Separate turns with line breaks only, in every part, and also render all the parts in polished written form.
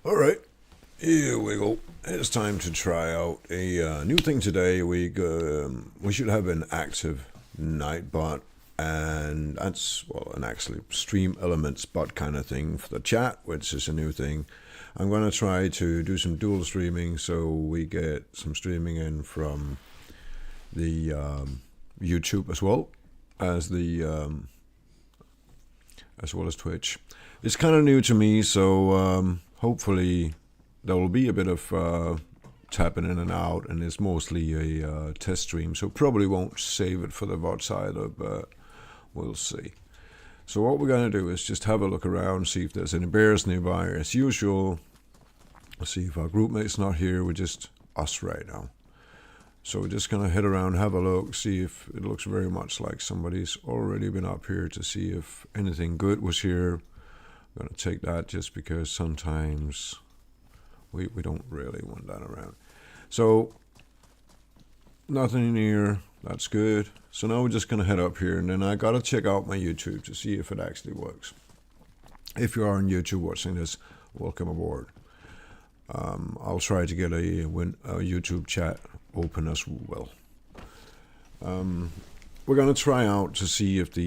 Alright, here we go. It's time to try out a new thing today. We should have an active night bot, and that's, well, an actually stream elements bot kind of thing for the chat, which is a new thing. I'm going to try to do some dual streaming, so we get some streaming in from the YouTube as well as Twitch. It's kind of new to me, so hopefully there will be a bit of tapping in and out, and it's mostly a test stream, so probably won't save it for the VODs either, but we'll see. So what we're going to do is just have a look around, see if there's any bears nearby. As usual, see if our groupmate's not here. We're just us right now. So we're just going to head around, have a look, see if it looks very much like somebody's already been up here, to see if anything good was here. I'm going to take that just because sometimes we don't really want that around. So nothing in here. That's good. So now we're just going to head up here, and then I got to check out my YouTube to see if it actually works. If you are on YouTube watching this, welcome aboard. I'll try to get a YouTube chat open as well. We're going to try out to see if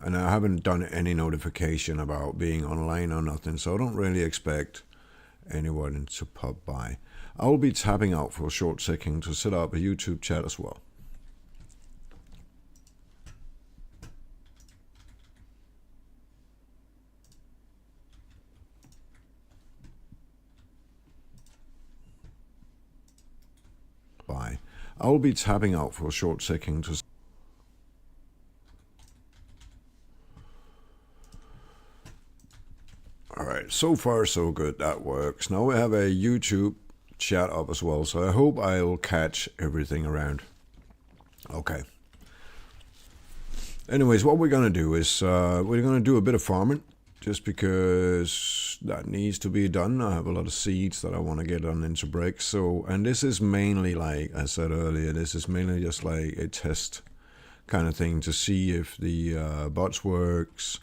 and I haven't done any notification about being online or nothing, so I don't really expect anyone to pop by. I will be tapping out for a short second to set up a YouTube chat as well. Bye. I will be tapping out for a short second to. Alright, so far so good, that works. Now we have a YouTube chat up as well, so I hope I'll catch everything around. Okay. Anyways, what we're going to do is we're going to do a bit of farming, just because that needs to be done. I have a lot of seeds that I want to get on into bricks. So, and this is mainly, like I said earlier, this is mainly just like a test kind of thing to see if the bots works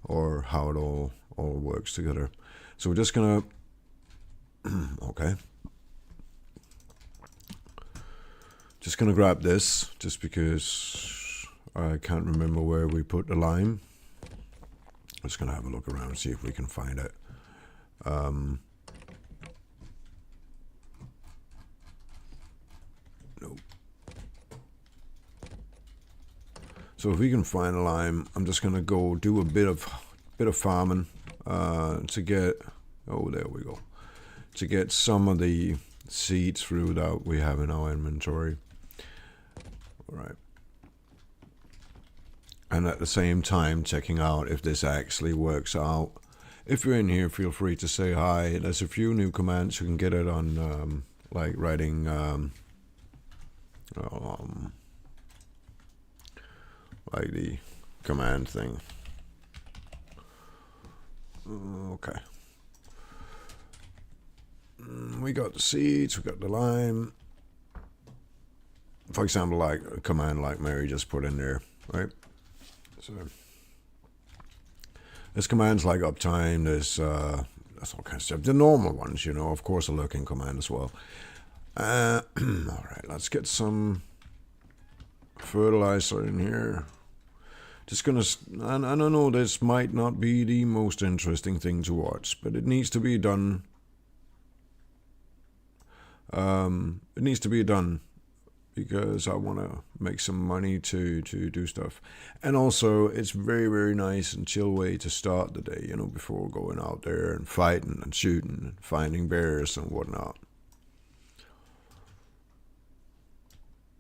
or how it all works together. So we're just gonna okay, just gonna grab this just because I can't remember where we put the lime. Just gonna have a look around and see if we can find it. Nope. So if we can find a lime, I'm just gonna go do a bit of farming to get, oh, there we go, to get some of the seeds through that we have in our inventory. All right. And at the same time checking out if this actually works out. If you're in here, feel free to say hi. There's a few new commands. You can get it on like writing like the command thing. Okay. We got the seeds, we got the lime. For example, like a command like Mary just put in there, right? So there's commands like uptime, there's that's all kinds of stuff. The normal ones, you know, of course a lurking command as well. Alright, let's get some fertilizer in here. Just gonna, I don't know, this might not be the most interesting thing to watch, but it needs to be done. It needs to be done because I want to make some money to do stuff. And also, it's very, very nice and chill way to start the day, you know, before going out there and fighting and shooting and finding bears and whatnot.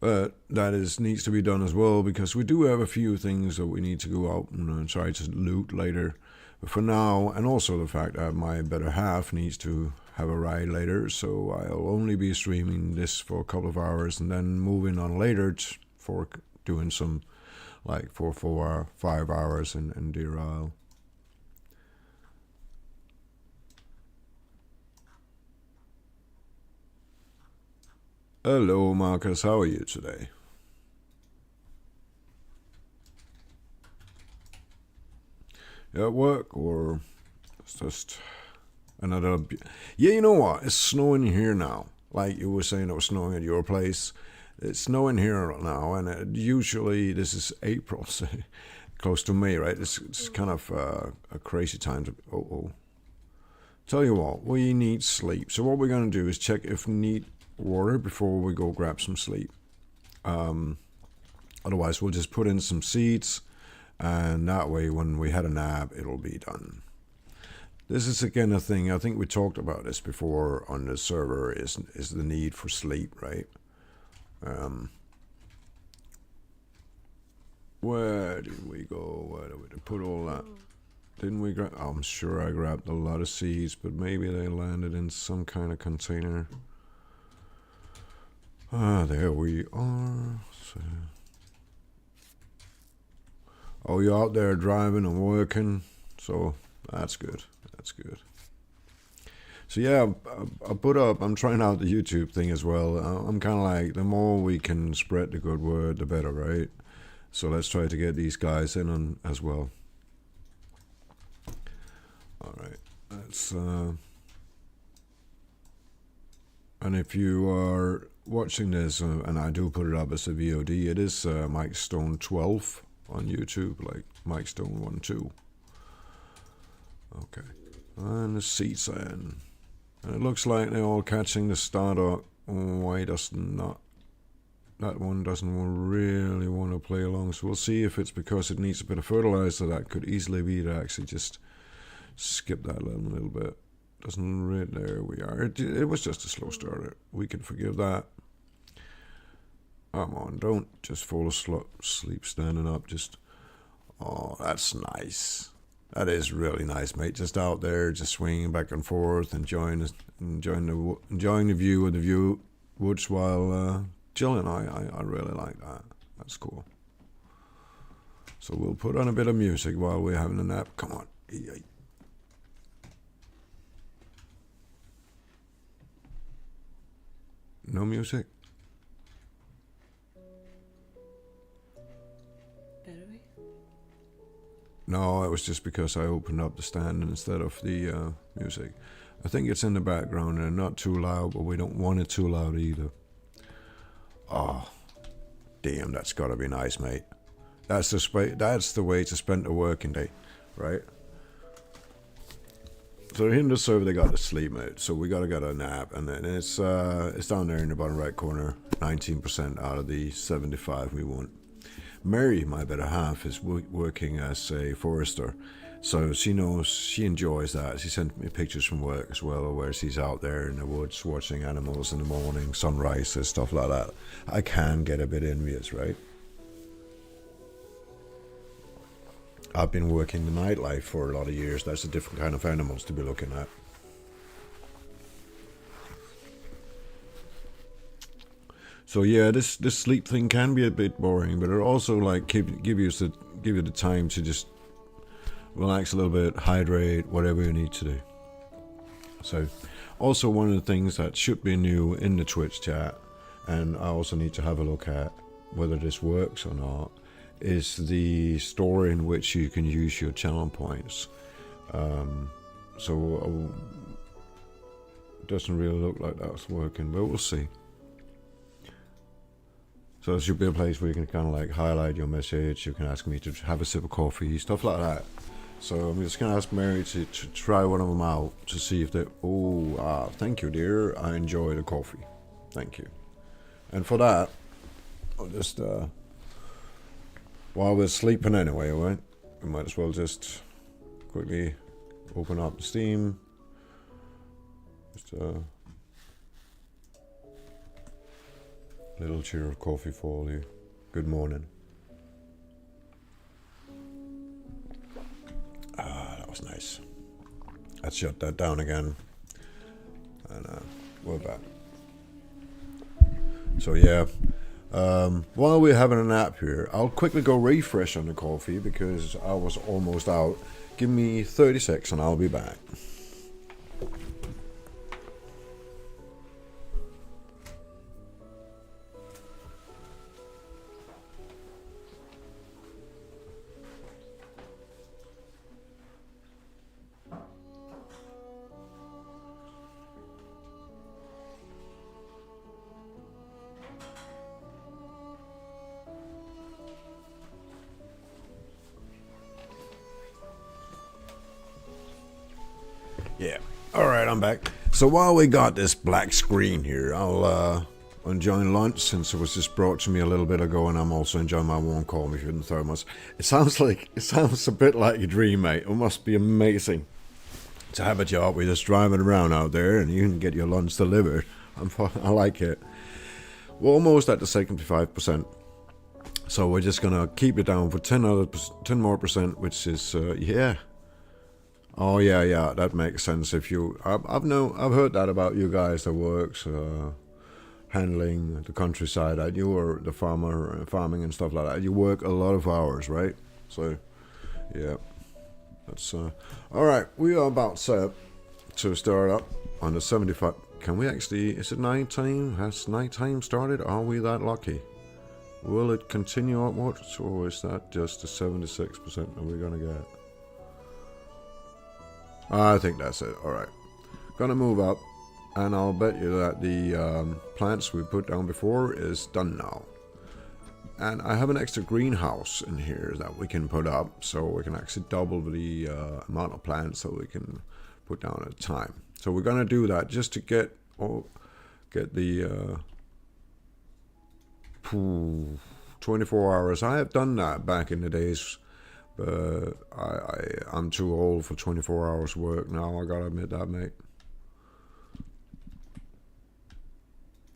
But that needs to be done as well, because we do have a few things that we need to go out and try to loot later. But for now, and also the fact that my better half needs to have a ride later, so I'll only be streaming this for a couple of hours and then moving on later for doing some, like, for 4 or 5 hours in Deer Isle. Hello, Marcus. How are you today? You at work or It's just another... Yeah, you know what? It's snowing here now. Like you were saying it was snowing at your place. It's snowing here now, and usually this is April, so close to May, right? It's kind of a crazy time to... Oh. Tell you what, we need sleep. So what we're going to do is check if we need water before we go grab some sleep. Otherwise, we'll just put in some seeds, and that way when we had a nap, it'll be done. This is again a thing, I think we talked about this before on the server, is the need for sleep, right? Where did we go? Where did we put all that? Didn't we grab? I'm sure I grabbed a lot of seeds, but maybe they landed in some kind of container. There we are. So. Oh, you're out there driving and working, so that's good. That's good. So yeah, I'm trying out the YouTube thing as well. I'm kind of like, the more we can spread the good word, the better, right? So let's try to get these guys in on as well. All right, that's and if you are watching this, and I do put it up as a VOD, it is Mike Stone 12 on YouTube, like Mike Stone 1-2. Okay, and the seats are in. And it looks like they're all catching the starter. Why does not? That one doesn't really want to play along. So we'll see if it's because it needs a bit of fertilizer. That could easily be to actually just skip that little bit. Doesn't really. There we are. It was just a slow starter. We can forgive that. Come on, don't just fall asleep standing up. Just, oh, that's nice. That is really nice, mate. Just out there, just swinging back and forth, enjoying the view of the woods while chilling. I really like that. That's cool. So we'll put on a bit of music while we're having a nap. Come on. No music? No, it was just because I opened up the stand instead of the music. I think it's in the background and not too loud, but we don't want it too loud either. Oh, damn, that's got to be nice, mate. That's the way to spend a working day, right? So in the server they got the sleep mode, so we gotta get a nap, and then it's down there in the bottom right corner, 19% out of the 75 we want. Mary, my better half, is working as a forester, so she enjoys that. She sent me pictures from work as well, where she's out there in the woods watching animals in the morning, sunrises, stuff like that. I can get a bit envious, right? I've been working the nightlife for a lot of years. That's a different kind of animals to be looking at. So yeah, this sleep thing can be a bit boring, but it also like give you the time to just relax a little bit, hydrate, whatever you need to do. So also one of the things that should be new in the Twitch chat, and I also need to have a look at whether this works or not, is the store in which you can use your channel points. So it doesn't really look like that's working, but we'll see. So there should be a place where you can kind of like highlight your message. You can ask me to have a sip of coffee, stuff like that. So I'm just gonna ask Mary to try one of them out to see if they. Oh, thank you, dear. I enjoy the coffee. Thank you. And for that, I'll just while we're sleeping anyway, right? We might as well just quickly open up the Steam. Just little cheer of coffee for all you. Good morning. That was nice. Let's shut that down again. And we're back. So yeah, while we're having a nap here, I'll quickly go refresh on the coffee because I was almost out. Give me 30 seconds and I'll be back. Yeah. Alright, I'm back. So while we got this black screen here, I'll enjoying lunch since it was just brought to me a little bit ago, and I'm also enjoying my warm coffee in the thermos. It sounds a bit like a dream, mate. It must be amazing to have a job where you're just driving around out there and you can get your lunch delivered. I like it. We're almost at the 75%. So we're just gonna keep it down for 10 more percent, which is yeah. Oh yeah, that makes sense. If you, I've heard that about you guys that works handling the countryside. You are the farming and stuff like that. You work a lot of hours, right? So yeah, that's all right. We are about set to start up on the 75. Can we actually? Is it nighttime? Has nighttime started? Are we that lucky? Will it continue upwards, or is that just the 76% that we're gonna get? I think that's it. Alright. Gonna move up, and I'll bet you that the plants we put down before is done now. And I have an extra greenhouse in here that we can put up, so we can actually double the amount of plants that we can put down at a time. So we're gonna do that just to get the 24 hours. I have done that back in the days. I'm too old for 24 hours work now, I gotta admit that, mate.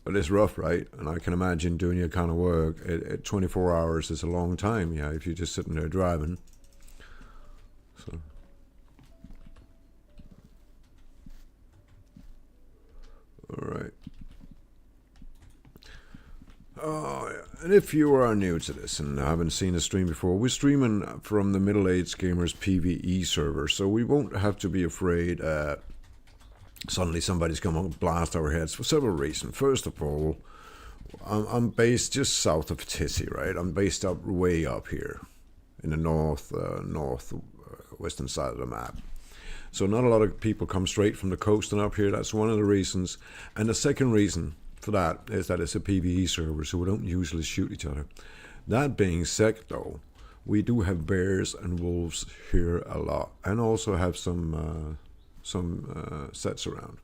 But it's rough, right? And I can imagine doing your kind of work at 24 hours is a long time, yeah, if you're just sitting there driving. So. Alright. Oh, yeah. And if you are new to this and haven't seen the stream before, we're streaming from the MiddleagedGamers PvE server, so we won't have to be afraid suddenly somebody's going to blast our heads for several reasons. First of all, I'm based just south of Tissy, right? I'm based up way up here in the northwestern side of the map. So not a lot of people come straight from the coast and up here. That's one of the reasons. And the second reason for that is that it's a PvE server, so we don't usually shoot each other. That being said, though, we do have bears and wolves here a lot, and also have some sets around.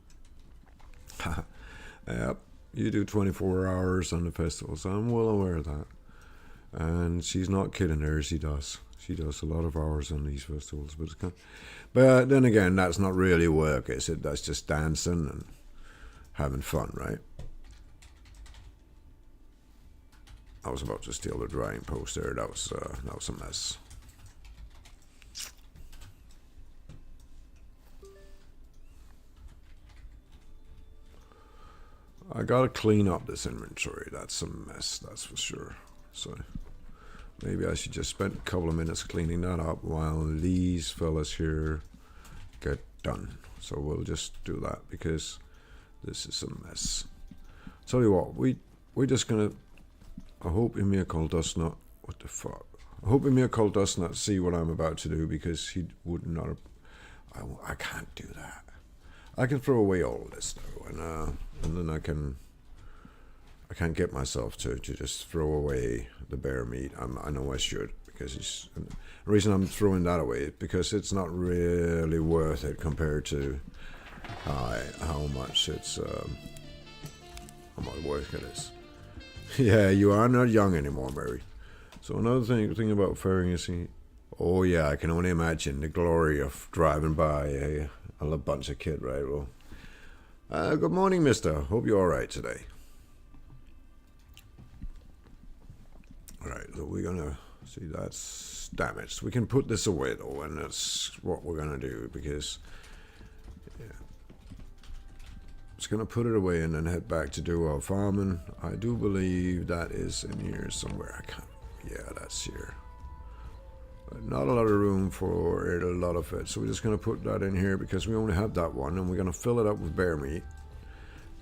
Yep, you do 24 hours on the festival, so I'm well aware of that. And she's not kidding there, she does. She does a lot of hours on these festivals, but then again, that's not really work, is it? That's just dancing and having fun, right? I was about to steal the drying post there. That was a mess. I gotta clean up this inventory. That's a mess, that's for sure. So maybe I should just spend a couple of minutes cleaning that up while these fellas here get done. So we'll just do that because this is a mess. Tell you what, we're just gonna. I hope Emir does not. What the fuck? I hope Emir does not see what I'm about to do, because he would not have. I can't do that. I can throw away all of this though, and then I can't get myself to just throw away the bear meat. I know I should, because the reason I'm throwing that away is because it's not really worth it compared to how much work it is. Yeah, you are not young anymore, Mary. So another thing about ferrying is, oh yeah, I can only imagine the glory of driving by a bunch of kids, right? Well, good morning, mister. Hope you're all right today. All right, so we're gonna see that's damaged. We can put this away though, and that's what we're gonna do, because yeah. Just gonna put it away and then head back to do our farming. I do believe that is in here somewhere. I can't. Yeah, that's here. But not a lot of room for it, a lot of it. So we're just gonna put that in here because we only have that one, and we're gonna fill it up with bear meat.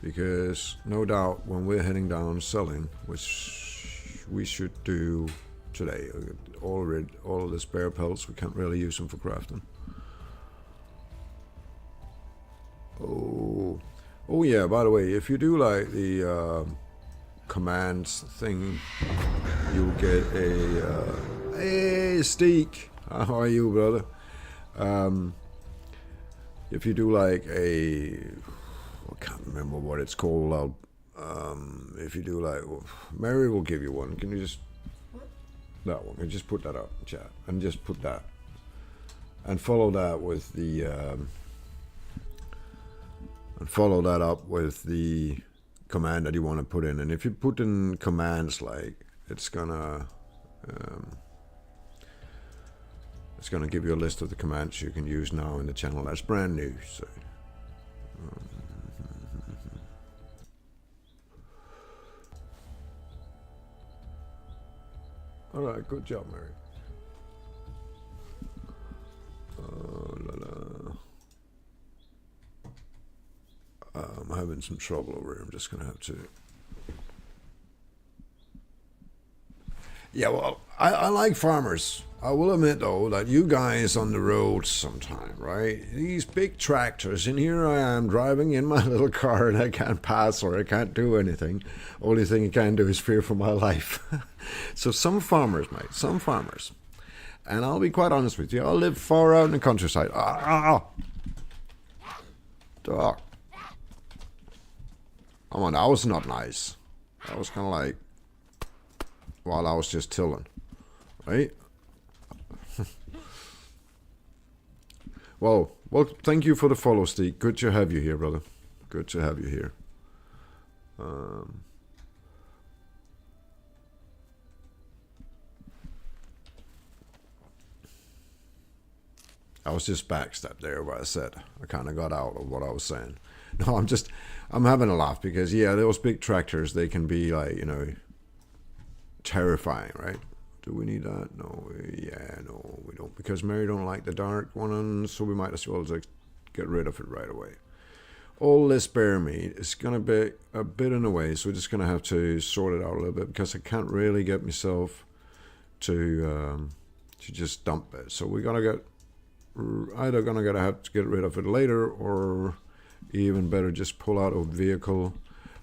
Because no doubt when we're heading down selling, which we should do today, all of this bear pelts, we can't really use them for crafting. Oh yeah, by the way, if you do like the commands thing, you'll get a hey Steak, how are you, brother? if you do like a, I can't remember what it's called. If you do like, Mary will give you one. Can you just, that one, and just put that up in chat, and just put that, and follow that with the, and follow that up with the command that you want to put in. And if you put in commands, like, it's gonna give you a list of the commands you can use now in the channel. That's brand new, so. All right, good job, Mary. I'm having some trouble over here. I'm just gonna have to. Yeah, well, I like farmers. I will admit, though, that you guys on the road sometime, right? These big tractors, and here I am driving in my little car, and I can't pass or I can't do anything. Only thing I can do is fear for my life. So some farmers, mate, some farmers. And I'll be quite honest with you, I live far out in the countryside. Dog. Come on, that was not nice. That was kind of like while I was just tilling, right? Well, thank you for the follow, Steve. Good to have you here, brother. Good to have you here. I was just backstabbed there where I said. I kind of got out of what I was saying. No, I'm having a laugh because, yeah, those big tractors, they can be like, you know, terrifying, right? Do we need that? No, yeah, no, we don't. Because Mary don't like the dark one, so we might as well just get rid of it right away. All this bear meat is going to be a bit in the way, so we're just going to have to sort it out a little bit because I can't really get myself to just dump it. So we're going to get, either going to have to get rid of it later, or even better, just pull out a vehicle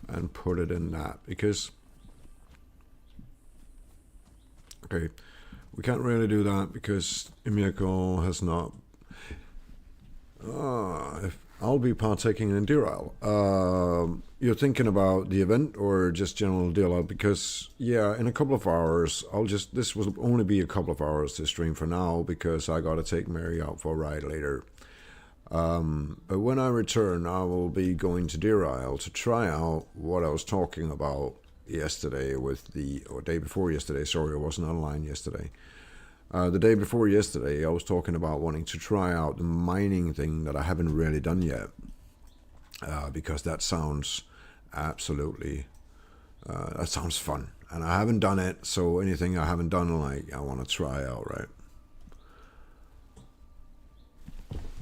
and put it in that, because okay, we can't really do that because Emiko has not. If I'll be partaking in Deer Isle. You're thinking about the event or just general Deer Isle? Because yeah, in a couple of hours, this will only be a couple of hours to stream for now because I got to take Mary out for a ride later. But when I return, I will be going to Deer Isle to try out what I was talking about yesterday or day before yesterday. Sorry, I wasn't online yesterday. The day before yesterday, I was talking about wanting to try out the mining thing that I haven't really done yet, because that sounds absolutely, that sounds fun, and I haven't done it. So anything I haven't done, like, I want to try out, right?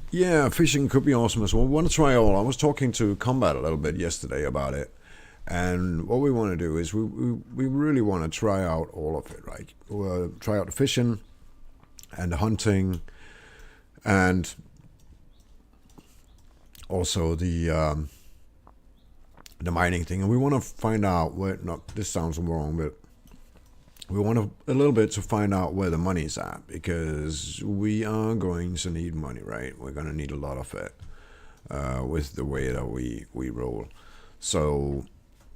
Yeah, fishing could be awesome as well. I want to try all. I was talking to Combat a little bit yesterday about it. And what we want to do is we really want to try out all of it, right? We'll try out the fishing and the hunting and also the mining thing. And we want to find out where, this sounds wrong, but we want a little bit to find out where the money's at, because we are going to need money, right? We're going to need a lot of it with the way that we roll. So,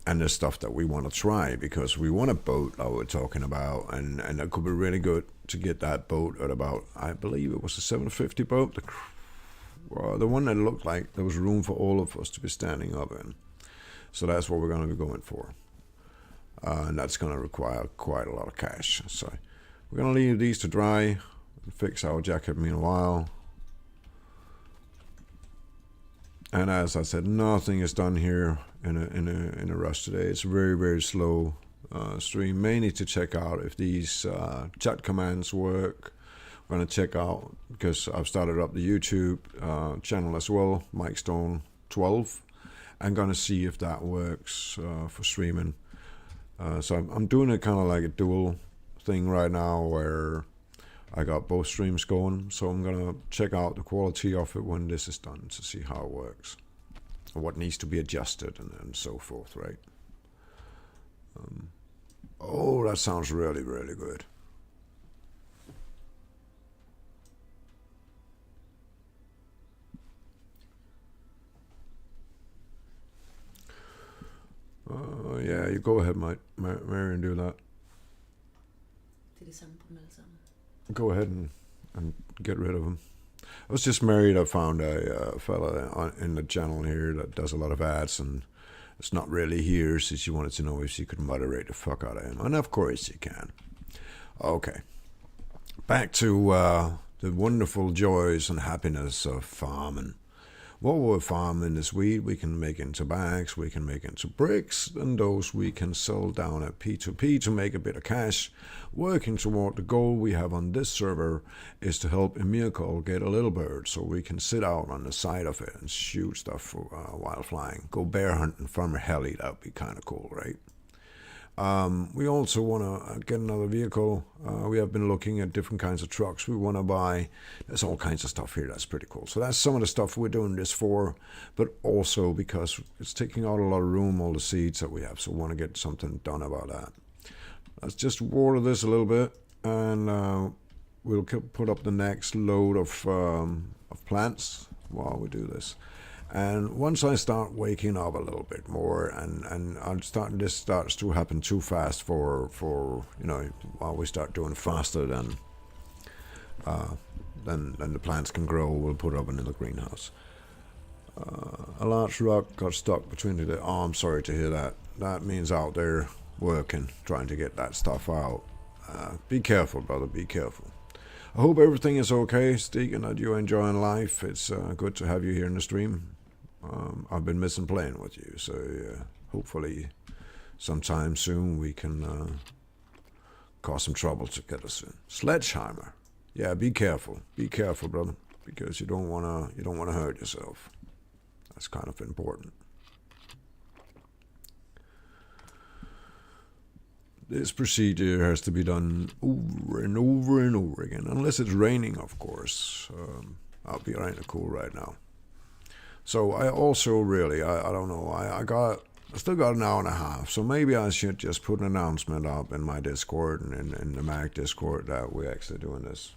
and the stuff that we want to try, because we want a boat that we're talking about, and it could be really good to get that boat at about, I believe it was a 750 boat, the one that looked like there was room for all of us to be standing up in. So that's what we're going to be going for, and that's going to require quite a lot of cash. So we're going to leave these to dry and fix our jacket meanwhile. And as I said, nothing is done here in a rush today. It's a very, very slow stream, mainly to check out if these chat commands work. I'm going to check out, because I've started up the YouTube channel as well, Mike Stone 12. I'm going to see if that works for streaming. So I'm doing it kind of like a dual thing right now, where I got both streams going. So I'm going to check out the quality of it when this is done to see how it works, what needs to be adjusted, and so forth, right? Oh, that sounds really, really good. you go ahead, Mary, and do that. Go ahead and get rid of him. I was just married. I found a fella in the channel here that does a lot of ads, and it's not really here, so she wanted to know if she could moderate the fuck out of him. And of course she can. Okay. Back to the wonderful joys and happiness of farming. What we're farming is wheat. We can make into bags, we can make into bricks, and those we can sell down at P2P to make a bit of cash. Working toward the goal we have on this server is to help Emil get a little bird so we can sit out on the side of it and shoot stuff while flying. Go bear hunting from a heli, that would be kind of cool, right? We also want to get another vehicle. We have been looking at different kinds of trucks we want to buy. There's all kinds of stuff here that's pretty cool. So that's some of the stuff we're doing this for, but also because it's taking out a lot of room, all the seeds that we have. So we want to get something done about that. Let's just water this a little bit, and we'll put up the next load of plants while we do this. And once I start waking up a little bit more, and this starts to happen too fast for while we start doing faster than the plants can grow, we'll put it up in the greenhouse. A large rock got stuck between the. Oh, I'm sorry to hear that. That means out there working, trying to get that stuff out. Be careful, brother. Be careful. I hope everything is okay, Steak, and that you're enjoying life. It's good to have you here in the stream. I've been missing playing with you, so hopefully sometime soon we can cause some trouble together soon. Sledgehammer. Yeah, be careful. Be careful, brother, because you don't wanna hurt yourself. That's kind of important. This procedure has to be done over and over and over again, unless it's raining, of course. I'll be kind of cool right now. So I also really, I don't know, I still got an hour and a half, so maybe I should just put an announcement up in my Discord and in the Mac Discord that we're actually doing this.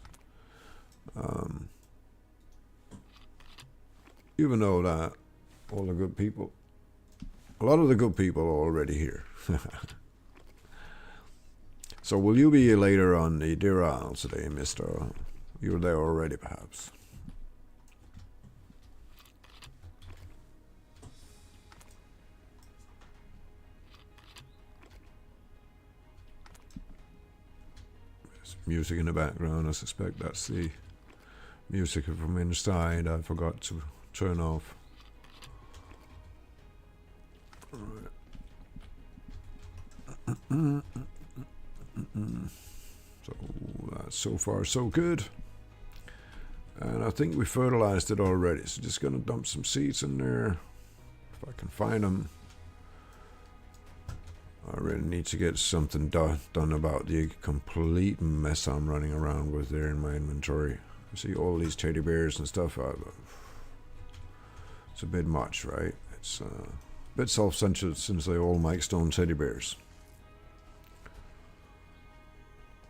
Even though that all the good people, a lot of the good people are already here. So will you be later on the Deer Isles today, mister? You're there already, perhaps. There's music in the background. I suspect that's the music from inside I forgot to turn off. All right. So that's so far so good, and I think we fertilized it already, so just gonna dump some seeds in there if I can find them. I really need to get something done about the complete mess I'm running around with there in my inventory. You see all these teddy bears and stuff. It's a bit much, right? It's a bit self-centered since they all make stone teddy bears.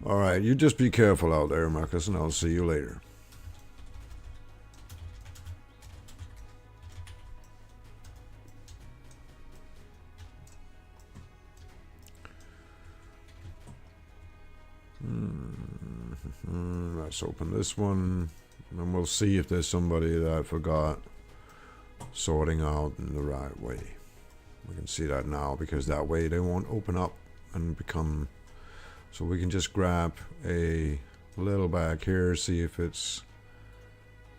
Alright, you just be careful out there, Marcus, and I'll see you later. Let's open this one, and we'll see if there's somebody that I forgot sorting out in the right way. We can see that now, because that way they won't open up and become... So we can just grab a little bag here, see if it's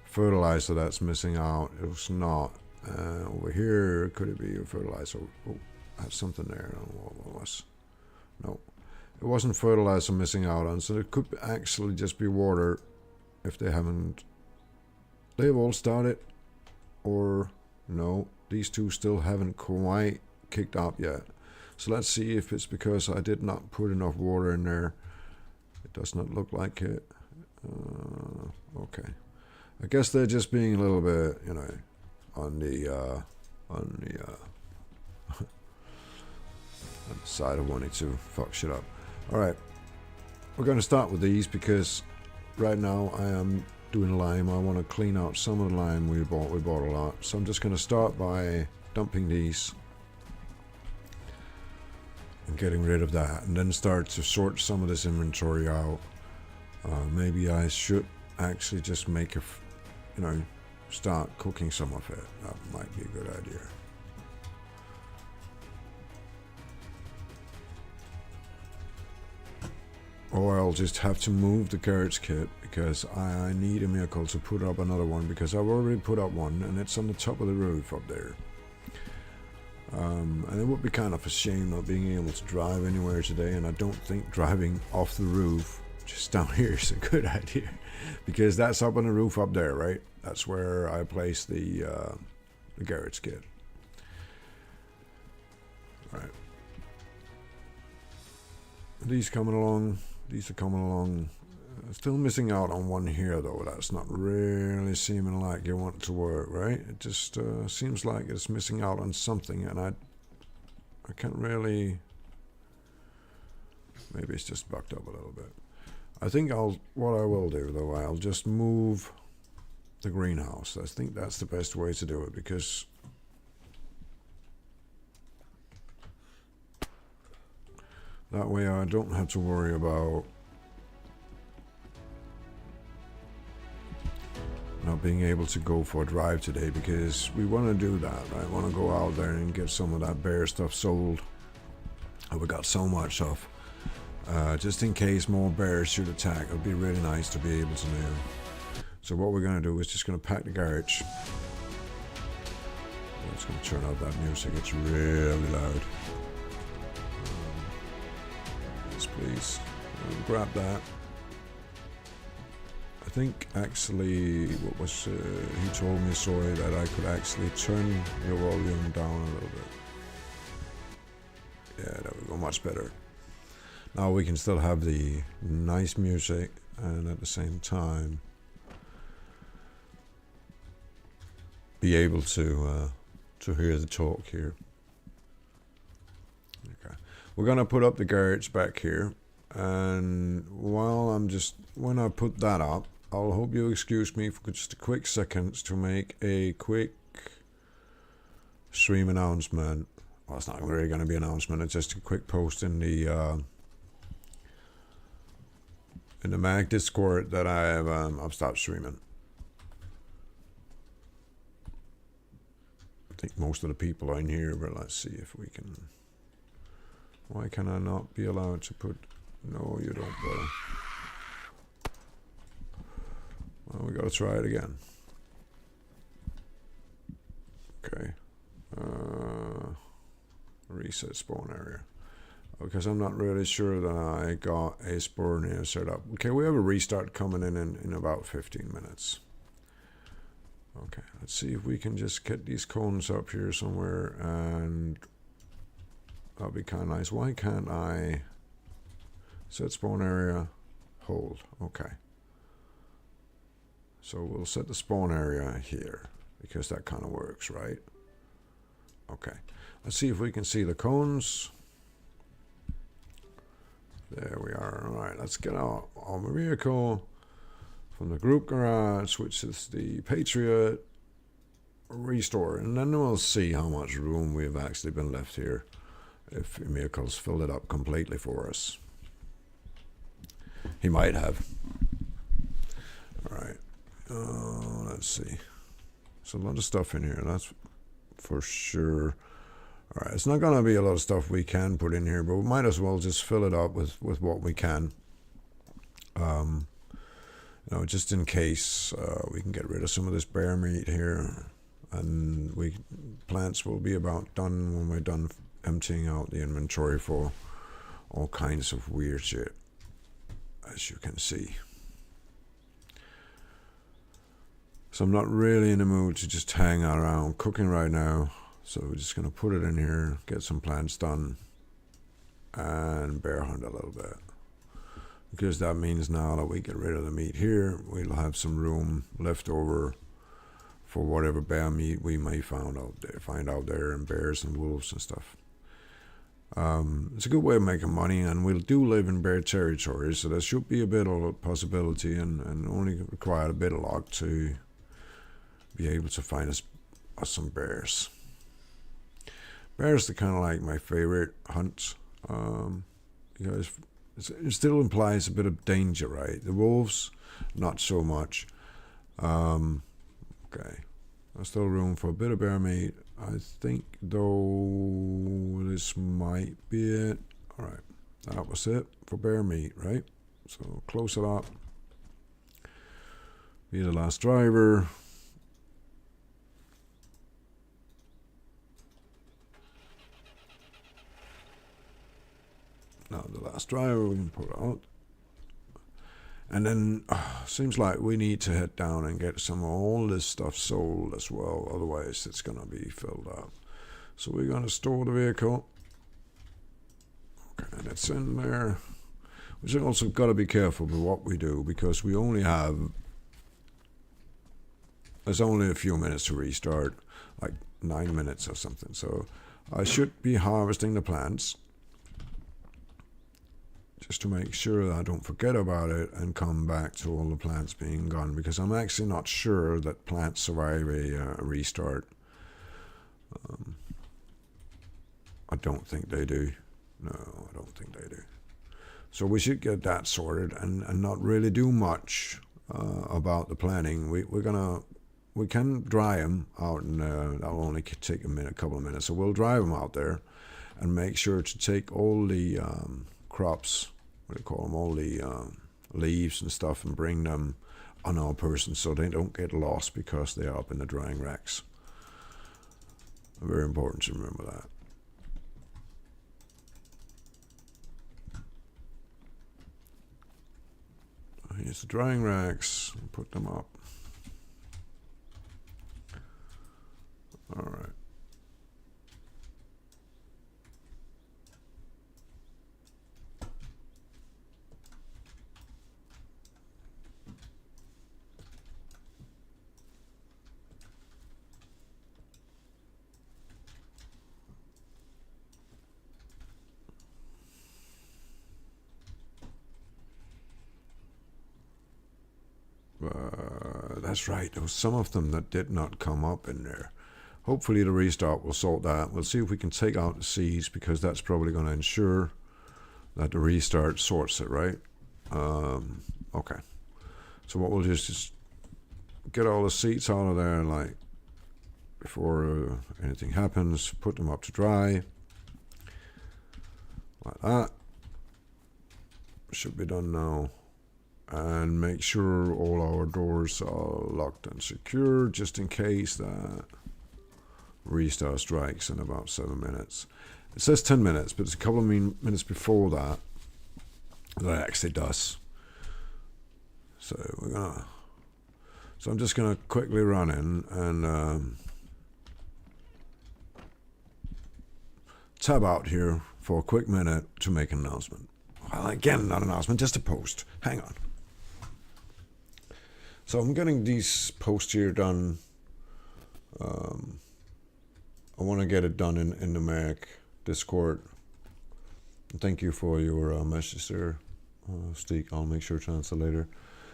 fertilizer that's missing out. It's not. Over here, could it be a fertilizer? Oh, I have something there. I don't know what it was. No, it wasn't fertilizer missing out on, so it could actually just be water if they haven't. They've all started, or no, these two still haven't quite kicked up yet. So let's see if it's because I did not put enough water in there. It does not look like it. Okay. I guess they're just being a little bit, you know, on the side of wanting to fuck shit up. Alright. We're going to start with these because right now I am doing lime. I want to clean out some of the lime we bought. We bought a lot. So I'm just going to start by dumping these. and getting rid of that, and then start to sort some of this inventory out. Maybe I should actually just make a, start cooking some of it. That might be a good idea. Or I'll just have to move the garage kit because I need a vehicle to put up another one, because I've already put up one and it's on the top of the roof up there. And it would be kind of a shame not being able to drive anywhere today, and I don't think driving off the roof just down here is a good idea, because that's up on the roof up there, right? That's where I place the garage kit. All right. These coming along. These are coming along. Still missing out on one here though. That's not really seeming like you want it to work, right? It just seems like it's missing out on something, and I can't really. Maybe it's just bucked up a little bit. I think what I will do though, I'll just move the greenhouse. I think that's the best way to do it, because that way I don't have to worry about not being able to go for a drive today, because we want to do that. I want to go out there and get some of that bear stuff sold that we got so much of. Just in case more bears should attack, it would be really nice to be able to know. So what we're going to do is just going to pack the garage. I'm just going to turn out that music. It's really loud. Yes, please. Grab that. I think actually, what was he told me, sorry, that I could actually turn your volume down a little bit. Yeah, that would go much better. Now we can still have the nice music, and at the same time be able to hear the talk here. Okay, we're gonna put up the garage back here, and when I put that up, I'll hope you excuse me for just a quick second to make a quick stream announcement. Well, it's not really going to be an announcement. It's just a quick post in the Mag Discord that I've stopped streaming. I think most of the people are in here, but let's see if we can. Why can I not be allowed to put? No, you don't, brother. Well, we gotta try it again. Okay. Reset spawn area. Because I'm not really sure that I got a spawn area set up. Okay, we have a restart coming in about 15 minutes. Okay, let's see if we can just get these cones up here somewhere, and that'll be kind of nice. Why can't I set spawn area, hold? Okay. So we'll set the spawn area here, because that kind of works, right? Okay. Let's see if we can see the cones. There we are. All right, let's get out our vehicle from the group garage, which is the Patriot Restore, and then we'll see how much room we've actually been left here, if the vehicle's filled it up completely for us. He might have. All right. Let's see. There's a lot of stuff in here, that's for sure. All right, it's not going to be a lot of stuff we can put in here, but we might as well just fill it up with what we can. Just in case we can get rid of some of this bear meat here, and plants will be about done when we're done emptying out the inventory for all kinds of weird shit, as you can see. So I'm not really in the mood to just hang around cooking right now. So we're just going to put it in here, get some plants done, and bear hunt a little bit. Because that means now that we get rid of the meat here, we'll have some room left over for whatever bear meat we may find out there, and bears and wolves and stuff. It's a good way of making money, and we do live in bear territory, so there should be a bit of a possibility, and only require a bit of luck to be able to find us some bears. Bears are kind of like my favorite hunt, Because it still implies a bit of danger, right? The wolves, not so much. Okay. There's still room for a bit of bear meat. I think, though, this might be it. All right. That was it for bear meat, right? So close it up. Be the last driver. Now the last driver we can put out. And then seems like we need to head down and get some of all this stuff sold as well. Otherwise it's going to be filled up. So we're going to store the vehicle. Okay, and it's in there. We should also got to be careful with what we do because we only have... There's only a few minutes to restart. Like 9 minutes or something. So I should be harvesting the plants. Just to make sure that I don't forget about it and come back to all the plants being gone, because I'm actually not sure that plants survive a restart. I don't think they do. No, I don't think they do. So we should get that sorted and not really do much about the planning. We can dry them out, and that'll only take a couple of minutes. So we'll dry them out there and make sure to take all the crops, what do you call them, all the leaves and stuff, and bring them on our person so they don't get lost because they are up in the drying racks. Very important to remember that. Here's the drying racks. Put them up. All right. That's right. There was some of them that did not come up in there. Hopefully the restart will sort that. We'll see if we can take out the seeds, because that's probably going to ensure that the restart sorts it, right? Okay. So what we'll do is just get all the seeds out of there, like, before anything happens. Put them up to dry. Like that. Should be done now. And make sure all our doors are locked and secure, just in case that restart strikes in about 7 minutes. It says 10 minutes, but it's a couple of minutes before that it actually does. So I'm just gonna quickly run in and tab out here for a quick minute to make an announcement. Well, again, not an announcement, just a post. Hang on. So I'm getting these posts here done. I want to get it done in the Mac Discord. Thank you for your message there, Steak. I'll make sure to answer later.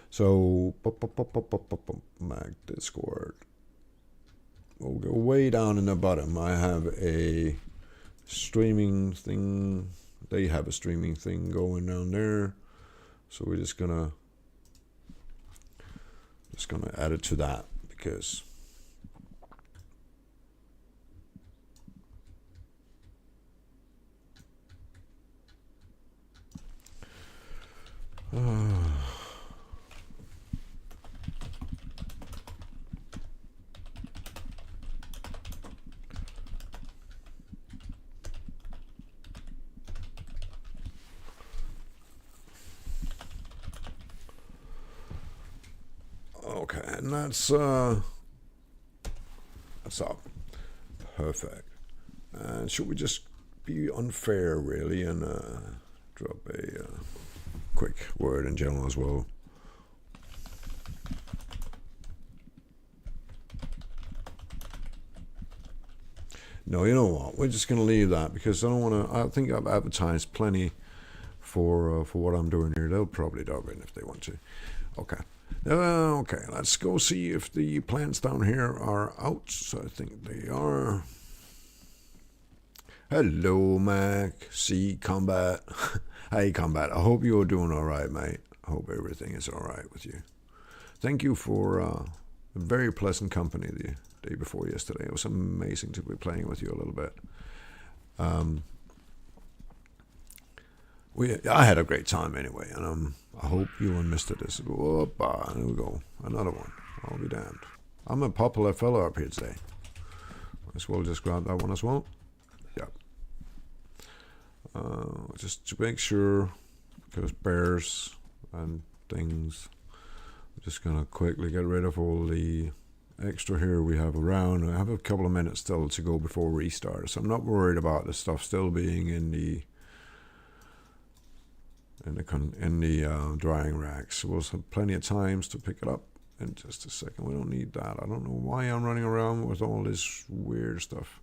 So, Mac Discord. We'll go way down in the bottom. I have a streaming thing. They have a streaming thing going down there. So we're just gonna add it to that, because okay, and that's up. Perfect. And should we just be unfair, really, and drop a quick word in general as well? No, you know what? We're just going to leave that, because I don't want to. I think I've advertised plenty for what I'm doing here. They'll probably dive in if they want to. Okay. Okay, let's go see if the plants down here are out. So I think they are. Hello, Mac. C Combat. Hey, Combat. I hope you're doing all right, mate. I hope everything is all right with you. Thank you for a very pleasant company the day before yesterday. It was amazing to be playing with you a little bit. I had a great time anyway, and I hope you and Mr. This. Whoop, there we go. Another one. I'll be damned. I'm a popular fellow up here today. Might as well just grab that one as well. Yep. Just to make sure, because bears and things, I'm just going to quickly get rid of all the extra here we have around. I have a couple of minutes still to go before restart, so I'm not worried about the stuff still being in the drying racks. We'll have plenty of times to pick it up in just a second. We don't need that. I don't know why I'm running around with all this weird stuff,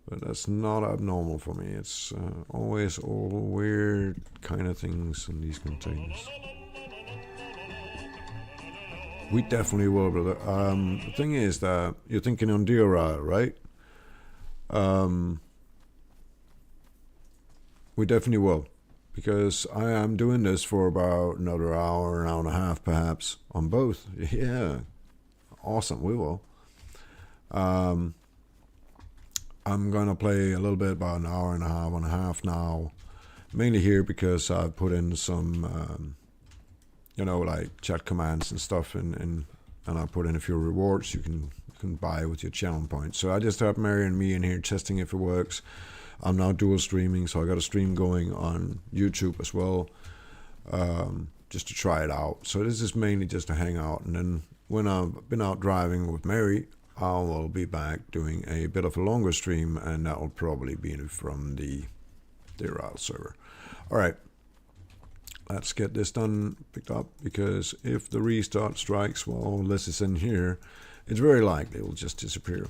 but that's not abnormal for me. It's always all weird kind of things in these containers. We definitely will, brother. The thing is that you're thinking on DRL, right? We definitely will. Because I am doing this for about another hour, an hour and a half, perhaps, on both. Yeah, awesome, we will. I'm going to play a little bit, about an hour and a half now. Mainly here because I've put in some, like chat commands and stuff, and I put in a few rewards you can buy with your channel points. So I just have Mary and me in here testing if it works. I'm now dual streaming, so I got a stream going on YouTube as well, just to try it out. So this is mainly just to hang out, and then when I've been out driving with Mary, I will be back doing a bit of a longer stream, and that will probably be from the DayZ server. All right, let's get this done, picked up, because if the restart strikes while this is in here, it's very likely it will just disappear.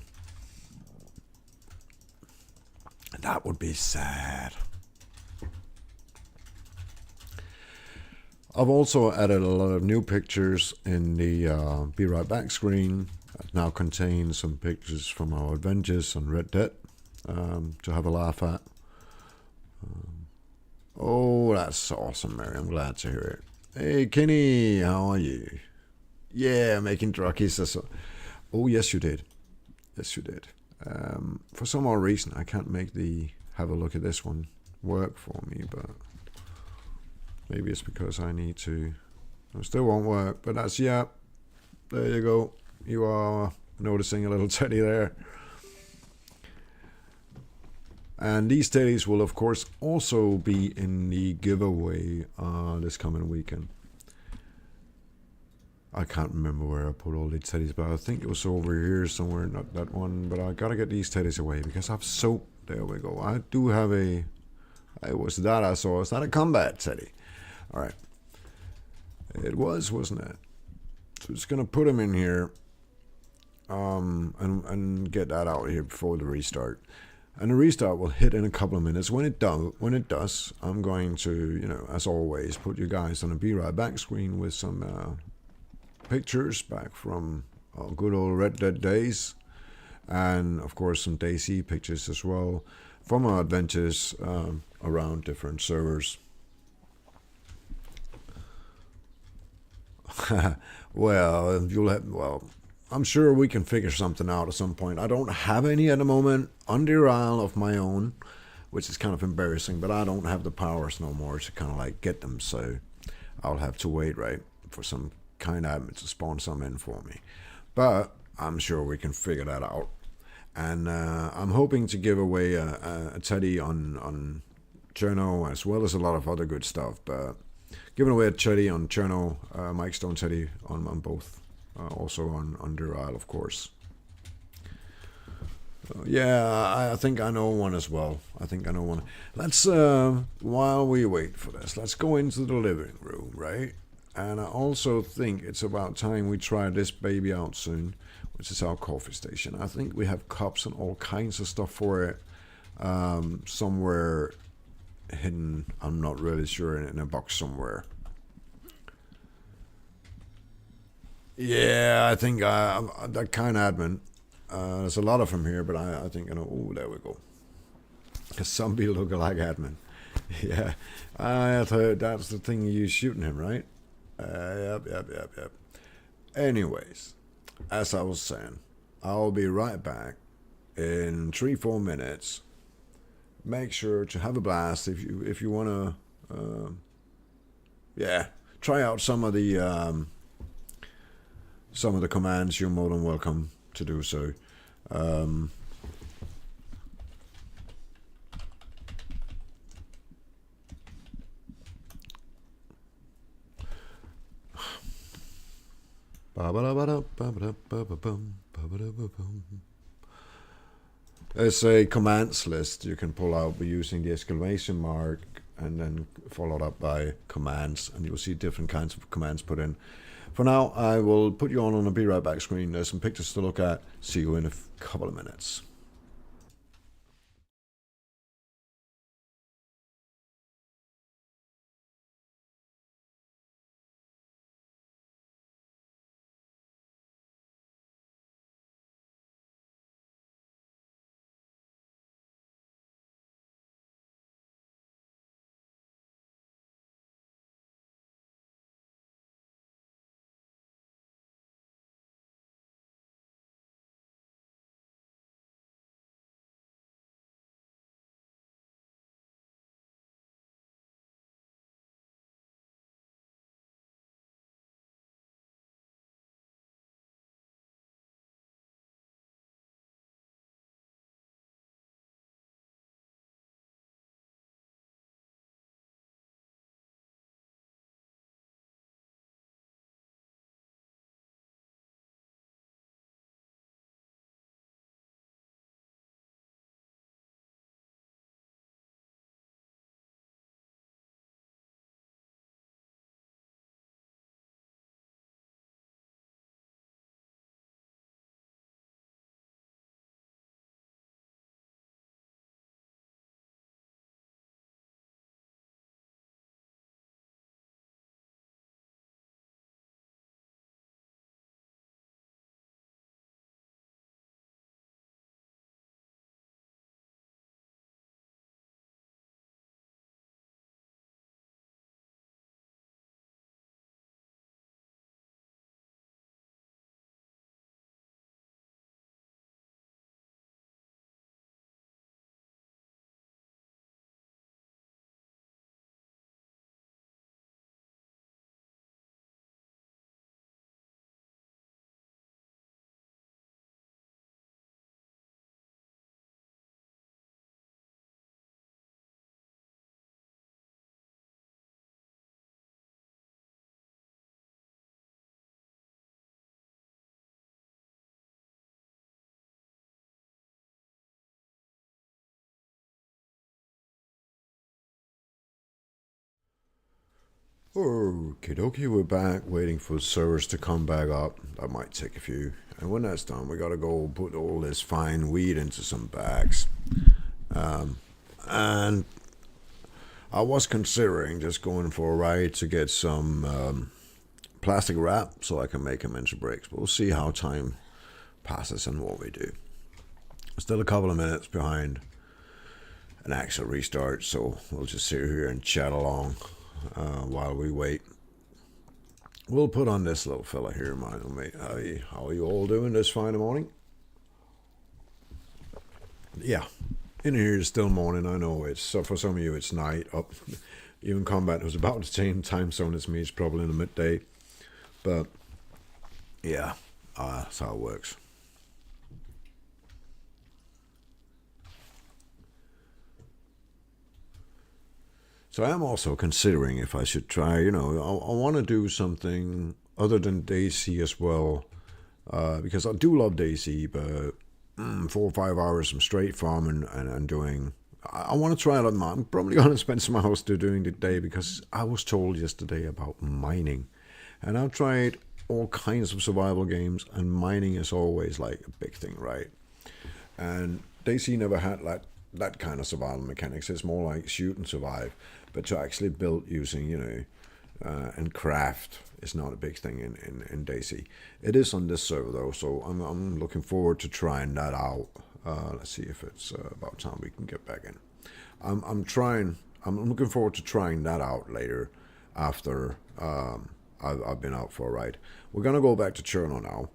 That would be sad. I've also added a lot of new pictures in the Be Right Back screen. It now contains some pictures from our adventures on Red Dead to have a laugh at. Oh, that's awesome, Mary. I'm glad to hear it. Hey, Kenny, how are you? Yeah, making truckies. Oh, yes, you did. Yes, you did. For some odd reason, I can't make the have a look at this one work for me, but maybe it's because I need to. It still won't work, but that's, yeah, there you go. You are noticing a little teddy there. And these teddies will, of course, also be in the giveaway this coming weekend. I can't remember where I put all these teddies, but I think it was over here somewhere, not that one. But I gotta get these teddies away because I've there we go. I do have it was that I saw. It's not a combat teddy. All right. It was, wasn't it? So just gonna put them in here, and get that out here before the restart. And the restart will hit in a couple of minutes. When it does, I'm going to, as always, put you guys on a Be Right Back screen with some pictures back from good old Red Dead days, and of course some DayZ pictures as well from our adventures around different servers. Well, I'm sure we can figure something out at some point. I don't have any at the moment on the Isle of my own, which is kind of embarrassing, but I don't have the powers no more to kind of like get them, so I'll have to wait, right, for some kind of admin to spawn some in for me. But I'm sure we can figure that out. And I'm hoping to give away a teddy on Cherno, as well as a lot of other good stuff. But giving away a teddy on Cherno, Mike Stone teddy on both. Also on Der Isle, of course. Yeah, I think I know one as well. I think I know one. Let's, while we wait for this, let's go into the living room, right? And I also think it's about time we try this baby out soon, which is our coffee station. I think we have cups and all kinds of stuff for it somewhere hidden. I'm not really sure, in a box somewhere. Yeah, I think that kind of admin. There's a lot of them here, but I think I know. Oh, there we go. A zombie look-alike admin. Yeah, I thought that's the thing you shooting him, right? Yep. Anyways, as I was saying, I'll be right back in 3-4 minutes. Make sure to have a blast if you wanna, try out some of the commands. You're more than welcome to do so. There's a commands list you can pull out by using the exclamation mark and then followed up by commands, and you'll see different kinds of commands put in. For now, I will put you on a be right back screen. There's some pictures to look at. See you in a couple of minutes. Okie dokie, we're back waiting for servers to come back up. That might take a few. And when that's done, we gotta go put all this fine weed into some bags. And I was considering just going for a ride to get some plastic wrap so I can make them into bricks. But we'll see how time passes and what we do. Still a couple of minutes behind an actual restart, so we'll just sit here and chat along while we wait. We'll put on this little fella here, mate. How are you all doing this fine morning? Yeah, in here it's still morning. I know it's so for some of you it's night. Up, even Combat was about the same time zone as me. It's probably in the midday, but yeah, that's how it works. So I'm also considering if I should try, I want to do something other than DayZ as well, because I do love DayZ, but 4 or 5 hours of straight farming and doing, I want to try it on. I'm probably going to spend some hours doing the day because I was told yesterday about mining, and I've tried all kinds of survival games, and mining is always like a big thing, right? And DayZ never had that kind of survival mechanics. It's more like shoot and survive, but to actually build using, and craft is not a big thing in DayZ. It is on this server though, so I'm looking forward to trying that out. Let's see if it's about time we can get back in. I'm looking forward to trying that out later after I've been out for a ride. We're gonna go back to Cherno now.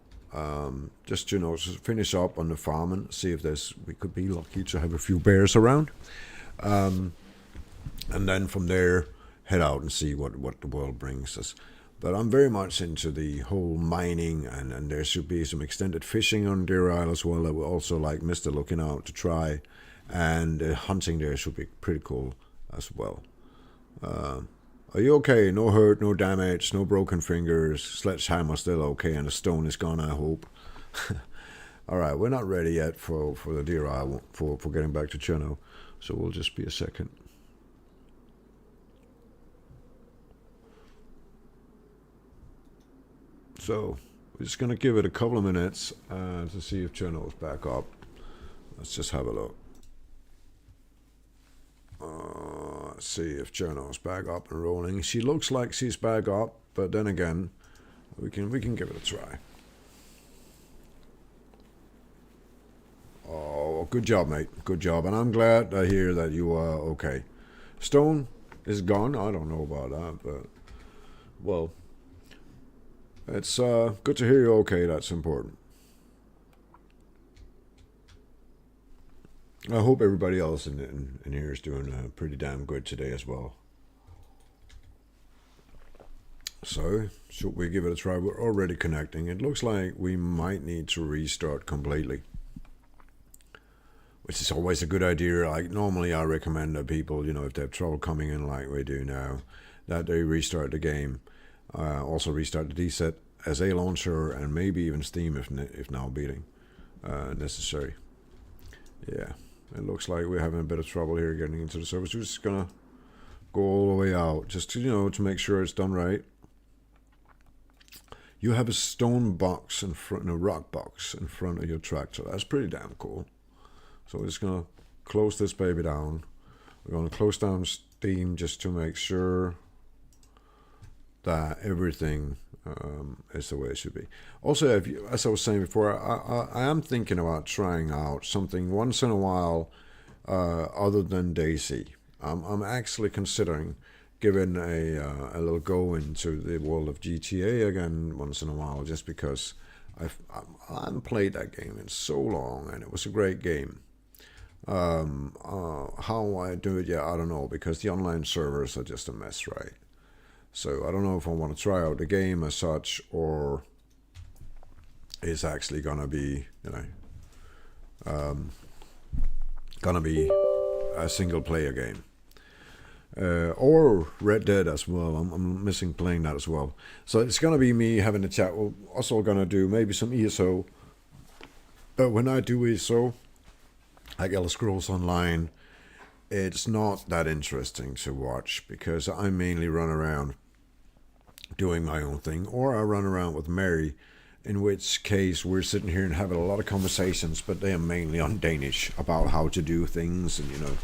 Just to finish up on the farming, see if we could be lucky to have a few bears around, and then from there head out and see what the world brings us. But I'm very much into the whole mining, and there should be some extended fishing on Deer Isle as well. I would also like Mr. Looking Out to try, and hunting there should be pretty cool as well. Are you okay? No hurt, no damage, no broken fingers. Sledgehammer still okay, and the stone is gone, I hope. Alright, we're not ready yet for the Deer Isle, for getting back to Cherno, so we'll just be a second. So, we're just going to give it a couple of minutes to see if Cherno is back up. Let's just have a look. Let's see if Cherno's back up and rolling. She looks like she's back up, but then again, we can give it a try. Oh, good job, mate. Good job, and I'm glad to hear that you are okay. Stone is gone. I don't know about that, but well, it's good to hear you're okay. That's important. I hope everybody else in here is doing pretty damn good today as well. So, should we give it a try? We're already connecting. It looks like we might need to restart completely, which is always a good idea. Like, normally I recommend that people, if they have trouble coming in like we do now, that they restart the game. Also restart the DayZ SA launcher, and maybe even Steam if now beating necessary. Yeah. It looks like we're having a bit of trouble here getting into the servers. We're just gonna go all the way out, just to to make sure it's done right. You have a stone box in front, a rock box in front of your tractor. That's pretty damn cool. So we're just gonna close this baby down. We're gonna close down Steam just to make sure that everything is the way it should be. Also, as I was saying before, I am thinking about trying out something once in a while other than DayZ. I'm actually considering giving a little go into the world of GTA again once in a while, just because I haven't played that game in so long, and it was a great game. How I do it, I don't know, because the online servers are just a mess, right? So I don't know if I want to try out the game as such, or it's actually gonna be, gonna be a single player game, or Red Dead as well. I'm missing playing that as well. So it's gonna be me having a chat. We're also gonna do maybe some ESO, but when I do ESO, like Elder Scrolls Online, it's not that interesting to watch because I mainly run around doing my own thing, or I run around with Mary, in which case we're sitting here and having a lot of conversations, but they are mainly on Danish about how to do things, and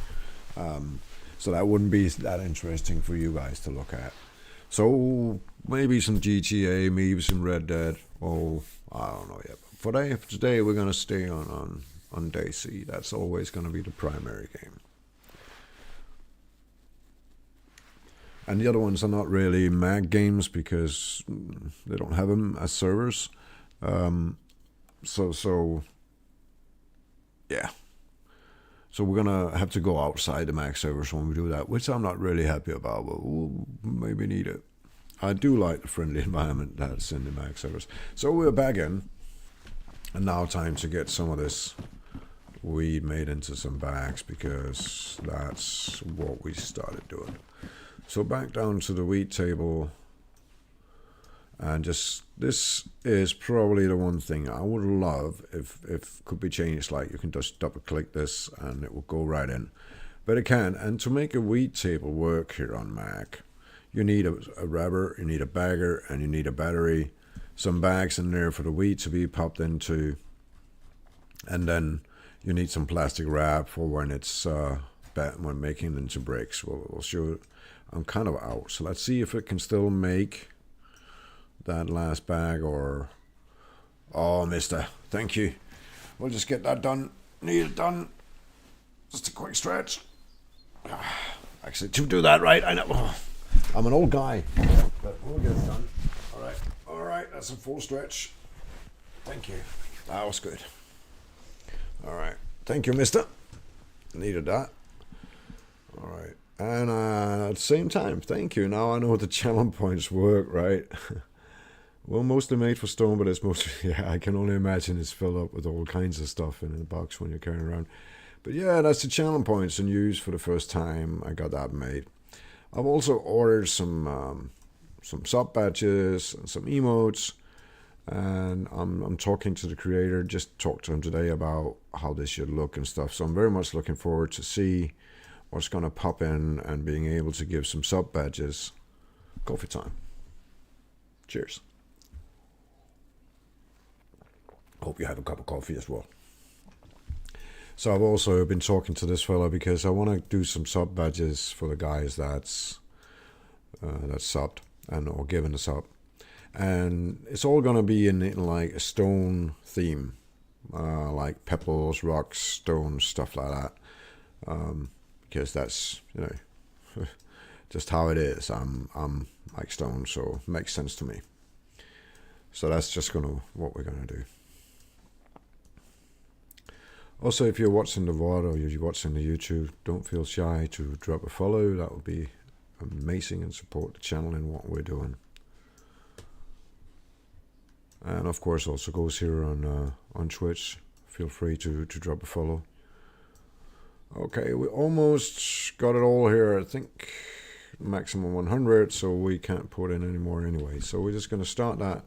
so that wouldn't be that interesting for you guys to look at. So maybe some GTA, maybe some Red Dead. Oh, I don't know yet. For today, we're gonna stay on DayZ. That's always gonna be the primary game. And the other ones are not really mag games because they don't have them as servers. So yeah. So we're gonna have to go outside the mag servers when we do that, which I'm not really happy about, but we'll maybe need it. I do like the friendly environment that's in the mag servers. So we're back in, and now time to get some of this weed made into some bags, because that's what we started doing. So back down to the wheat table, and just, this is probably the one thing I would love if could be changed, like you can just double click this and it will go right in. But it can, and to make a wheat table work here on Mac, you need a rubber, you need a bagger, and you need a battery, some bags in there for the wheat to be popped into, and then you need some plastic wrap for when it's when making it into bricks. We'll show it. I'm kind of out, so let's see if it can still make that last bag, or oh, mister, thank you. We'll just get that done. Need it done. Just a quick stretch. Actually, to do that right, I know. Oh, I'm an old guy, but we'll get it done. All right, that's a full stretch. Thank you. That was good. All right, thank you, mister. Needed that. All right, and at the same time, thank you. Now I know the challenge points work, right? Well, mostly made for stone, but it's mostly, yeah, I can only imagine it's filled up with all kinds of stuff in the box when you're carrying around. But yeah, that's the challenge points and use for the first time. I got that made. I've also ordered some sub badges and some emotes, and I'm talking to the creator. Just talked to him today about how this should look and stuff. So I'm very much looking forward to see what's gonna pop in and being able to give some sub badges. Coffee time. Cheers. Hope you have a cup of coffee as well. So I've also been talking to this fella because I want to do some sub badges for the guys that's subbed and or given a sub, and it's all gonna be in like a stone theme, like pebbles, rocks, stones, stuff like that. Because that's just how it is. I'm like stone, so it makes sense to me. So that's just what we're gonna do. Also, if you're watching the VOD or you're watching the YouTube, don't feel shy to drop a follow. That would be amazing and support the channel in what we're doing. And of course, also goes here on Twitch. Feel free to drop a follow. Okay, we almost got it all here. I think maximum 100, so we can't put in any more anyway. So we're just going to start that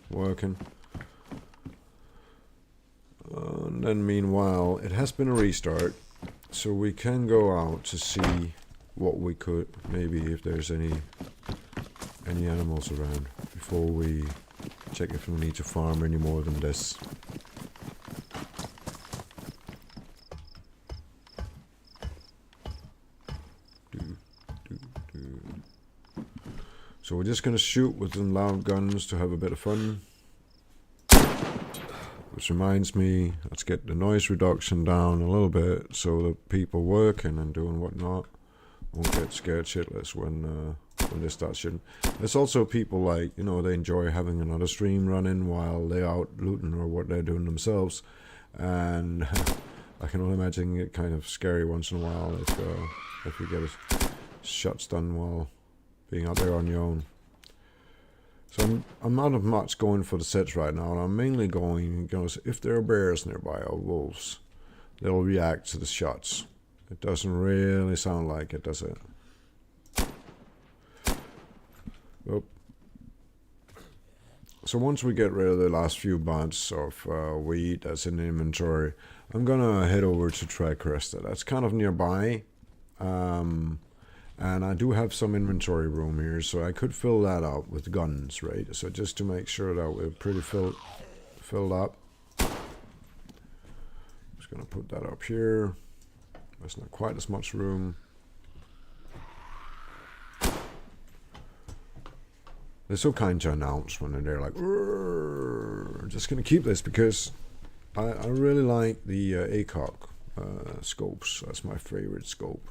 working. And then meanwhile, it has been a restart, so we can go out to see what we could, maybe if there's any animals around, before we check if we need to farm any more than this. So we're just going to shoot with some loud guns to have a bit of fun. Which reminds me, let's get the noise reduction down a little bit so that people working and doing whatnot won't get scared shitless when they start shooting. There's also people like, they enjoy having another stream running while they're out looting or what they're doing themselves. And I can only imagine it kind of scary once in a while if you get shots done while being out there on your own. So I'm not much going for the sets right now, and I'm mainly going, if there are bears nearby or wolves, they'll react to the shots. It doesn't really sound like it, does it? Well, so once we get rid of the last few bunches of wheat that's in the inventory, I'm gonna head over to Tricresta. That's kind of nearby. And I do have some inventory room here, so I could fill that up with guns, right? So just to make sure that we're pretty filled up. Just gonna put that up here. There's not quite as much room. They're so kind to announce when they're like, I'm just gonna keep this because I really like the ACOG scopes. That's my favorite scope.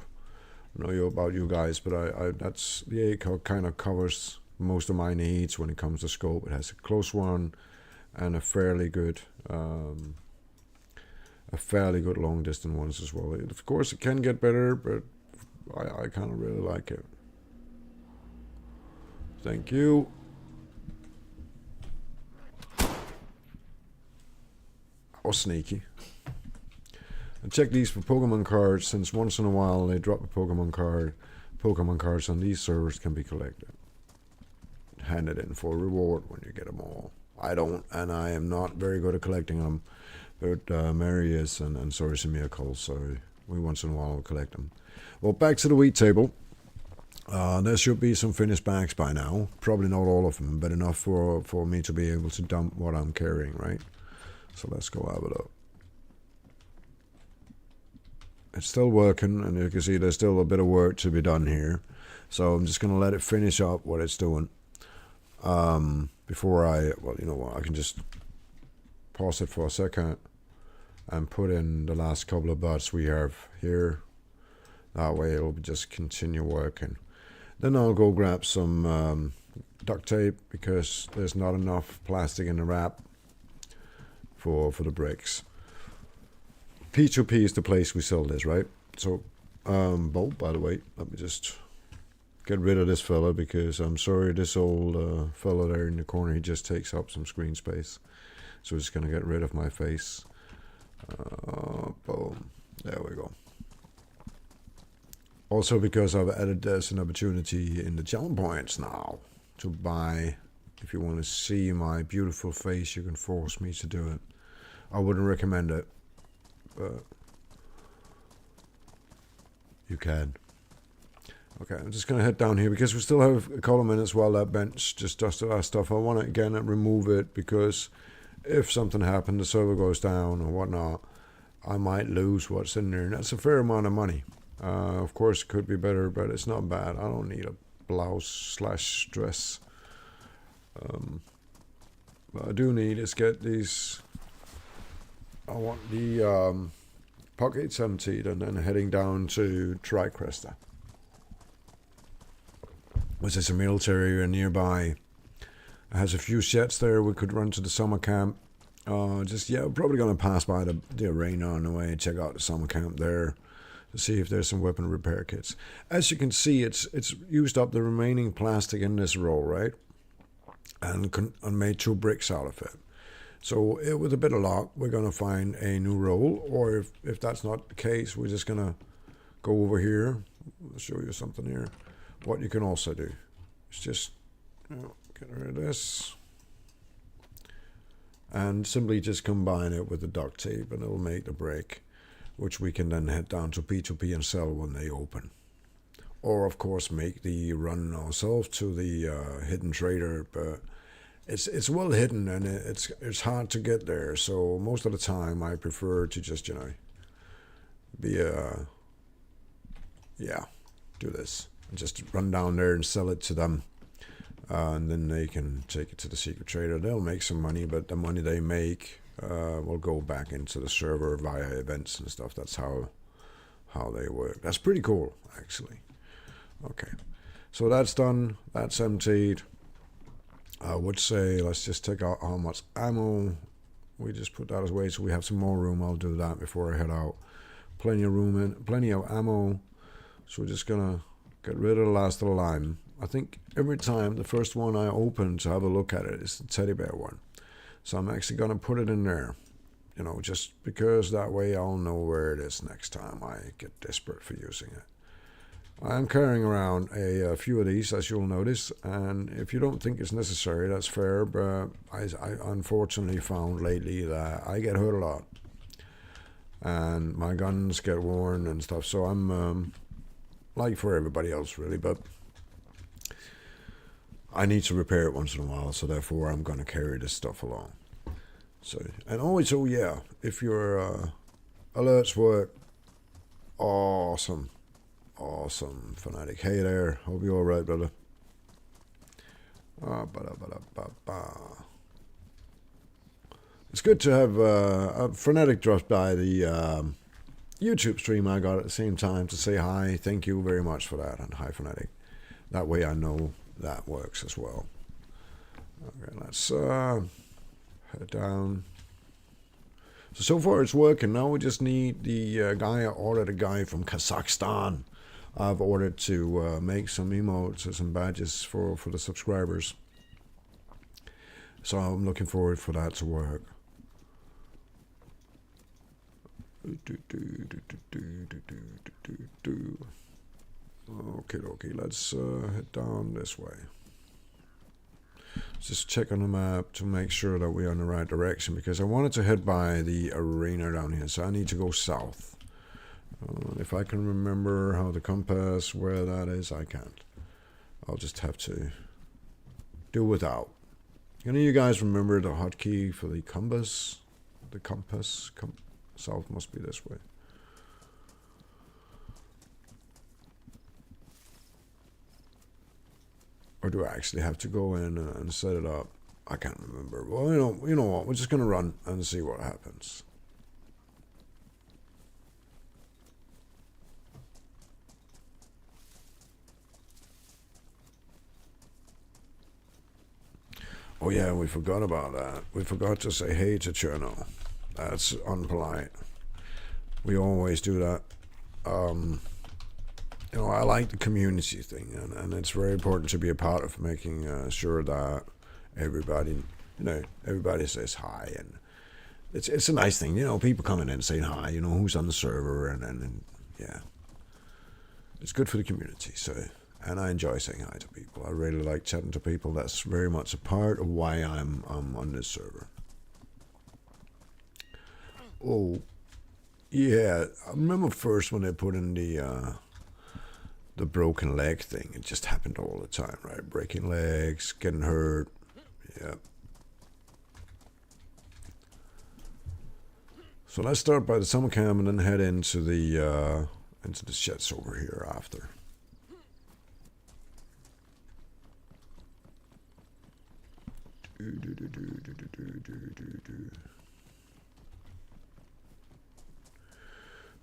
I know about you guys, but that's the ACOG kind of covers most of my needs when it comes to scope. It has a close one and a fairly good long distance ones as well. Of course, it can get better, but I kind of really like it. Thank you. I was sneaky. And check these for Pokemon cards, since once in a while they drop a Pokemon card. Pokemon cards on these servers can be collected. Handed in for a reward when you get them all. I don't, and I am not very good at collecting them. But Mary is, and so is Miracle, so we once in a while will collect them. Well, back to the wheat table. There should be some finished bags by now. Probably not all of them, but enough for me to be able to dump what I'm carrying, right? So let's go have a look. It's still working, and you can see there's still a bit of work to be done here. So I'm just going to let it finish up what it's doing. Before well, you know what, I can just pause it for a second and put in the last couple of butts we have here. That way it'll just continue working. Then I'll go grab some duct tape because there's not enough plastic in the wrap for the bricks. P2P is the place we sell this, right? So, by the way, let me just get rid of this fella because I'm sorry, this old fella there in the corner, he just takes up some screen space. So just gonna get rid of my face. Boom. There we go. Also because I've added there's an opportunity in the challenge points now to buy. If you want to see my beautiful face, you can force me to do it. I wouldn't recommend it, but you can. Okay, I'm just going to head down here because we still have a couple of minutes while that bench just does that stuff. I want to again remove it because if something happened, the server goes down or whatnot, I might lose what's in there. And that's a fair amount of money. Of course, it could be better, but it's not bad. I don't need a blouse/dress. What I do need is get these. I want the pockets emptied and then heading down to Tricresta, which is a military area nearby. It has a few sheds there. We could run to the summer camp. We're probably going to pass by the arena on the way and check out the summer camp there to see if there's some weapon repair kits. As you can see, it's used up the remaining plastic in this roll, right? And made 2 bricks out of it. So with a bit of luck, we're going to find a new roll. Or if that's not the case, we're just going to go over here. I'll show you something here. What you can also do is just get rid of this. And simply just combine it with the duct tape and it'll make the brick, which we can then head down to P2P and sell when they open. Or of course make the run ourselves to the hidden trader, but it's well hidden and it's hard to get there. So most of the time I prefer to just do this and just run down there and sell it to them. And then they can take it to the secret trader. They'll make some money, but the money they make will go back into the server via events and stuff. That's how they work. That's pretty cool, actually. Okay, so that's done. That's emptied. I would say let's just take out how much ammo. We just put that away so we have some more room. I'll do that before I head out. Plenty of room in, plenty of ammo. So we're just gonna get rid of the last of the lime. I think every time the first one I open to have a look at it is the teddy bear one. So I'm actually going to put it in there, just because that way I'll know where it is next time I get desperate for using it. I'm carrying around a few of these, as you'll notice, and if you don't think it's necessary, that's fair, but I unfortunately found lately that I get hurt a lot. And my guns get worn and stuff, so I'm like for everybody else really, but I need to repair it once in a while, so therefore I'm going to carry this stuff along. So, and also, yeah, if your alerts work, awesome, Fanatic. Hey there, hope you're all right, brother. It's good to have a Fanatic drop by the YouTube stream I got at the same time to say hi. Thank you very much for that, and hi, Fanatic. That way I know that works as well. Okay, let's head down. So far it's working. Now we just need the guy. I ordered a guy from Kazakhstan. I've ordered to make some emotes or some badges for the subscribers. So I'm looking forward for that to work. Okay, let's head down this way. Just check on the map to make sure that we're in the right direction, because I wanted to head by the arena down here, so I need to go south. If I can remember how the compass, where that is, I can't. I'll just have to do without. Any of you guys remember the hotkey for the compass? The compass? South must be this way. Or do I actually have to go in and set it up? I can't remember. Well, you know what? We're just gonna run and see what happens. Oh yeah, we forgot about that. We forgot to say hey to Cherno. That's unpolite. We always do that. You know, I like the community thing, and it's very important to be a part of making sure that everybody, you know, everybody says hi, and it's a nice thing, you know, people coming in and saying hi, you know, who's on the server, and yeah, it's good for the community. So, and I enjoy saying hi to people. I really like chatting to people. That's very much a part of why I'm on this server. Oh, yeah, I remember first when they put in the broken leg thing. It just happened all the time, right? Breaking legs, getting hurt. Yeah. So let's start by the summer camp and then head into the sheds over here after.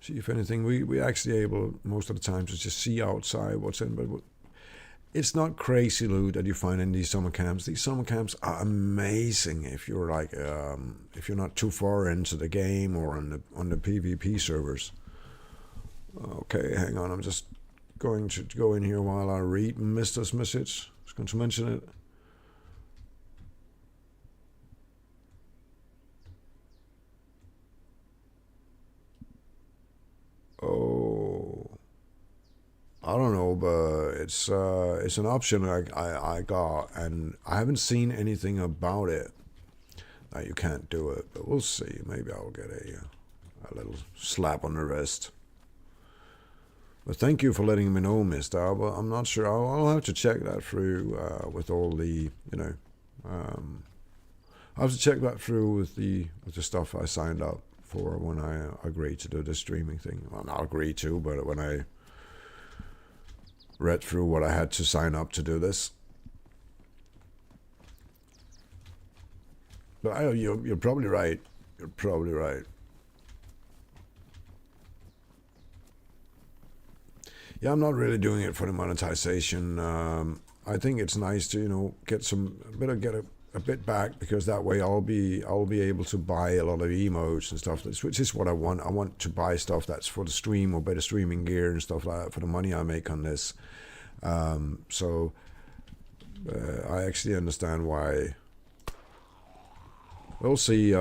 See if anything. We actually able most of the time to just see outside what's in, but it's not crazy loot that you find in these summer camps. These summer camps are amazing if you're like if you're not too far into the game or on the PvP servers. Okay, hang on. I'm just going to go in here while I read Mr's message. I was going to mention it. Oh, I don't know, but it's an option I got, and I haven't seen anything about it that you can't do it. But we'll see. Maybe I'll get a little slap on the wrist. But thank you for letting me know, Mister. But I'm not sure. I'll have to check that through with all the, you know, I'll have to check that through with the stuff I signed up for when I agreed to do the streaming thing. Well, not agreed to, but when I read through what I had to sign up to do this. But you're probably right. You're probably right. Yeah, I'm not really doing it for the monetization. I think it's nice to, you know, get a bit back, because that way I'll be able to buy a lot of emotes and stuff, which is what I want. I want to buy stuff that's for the stream or better streaming gear and stuff like that for the money I make on this. So I actually understand why. We'll see.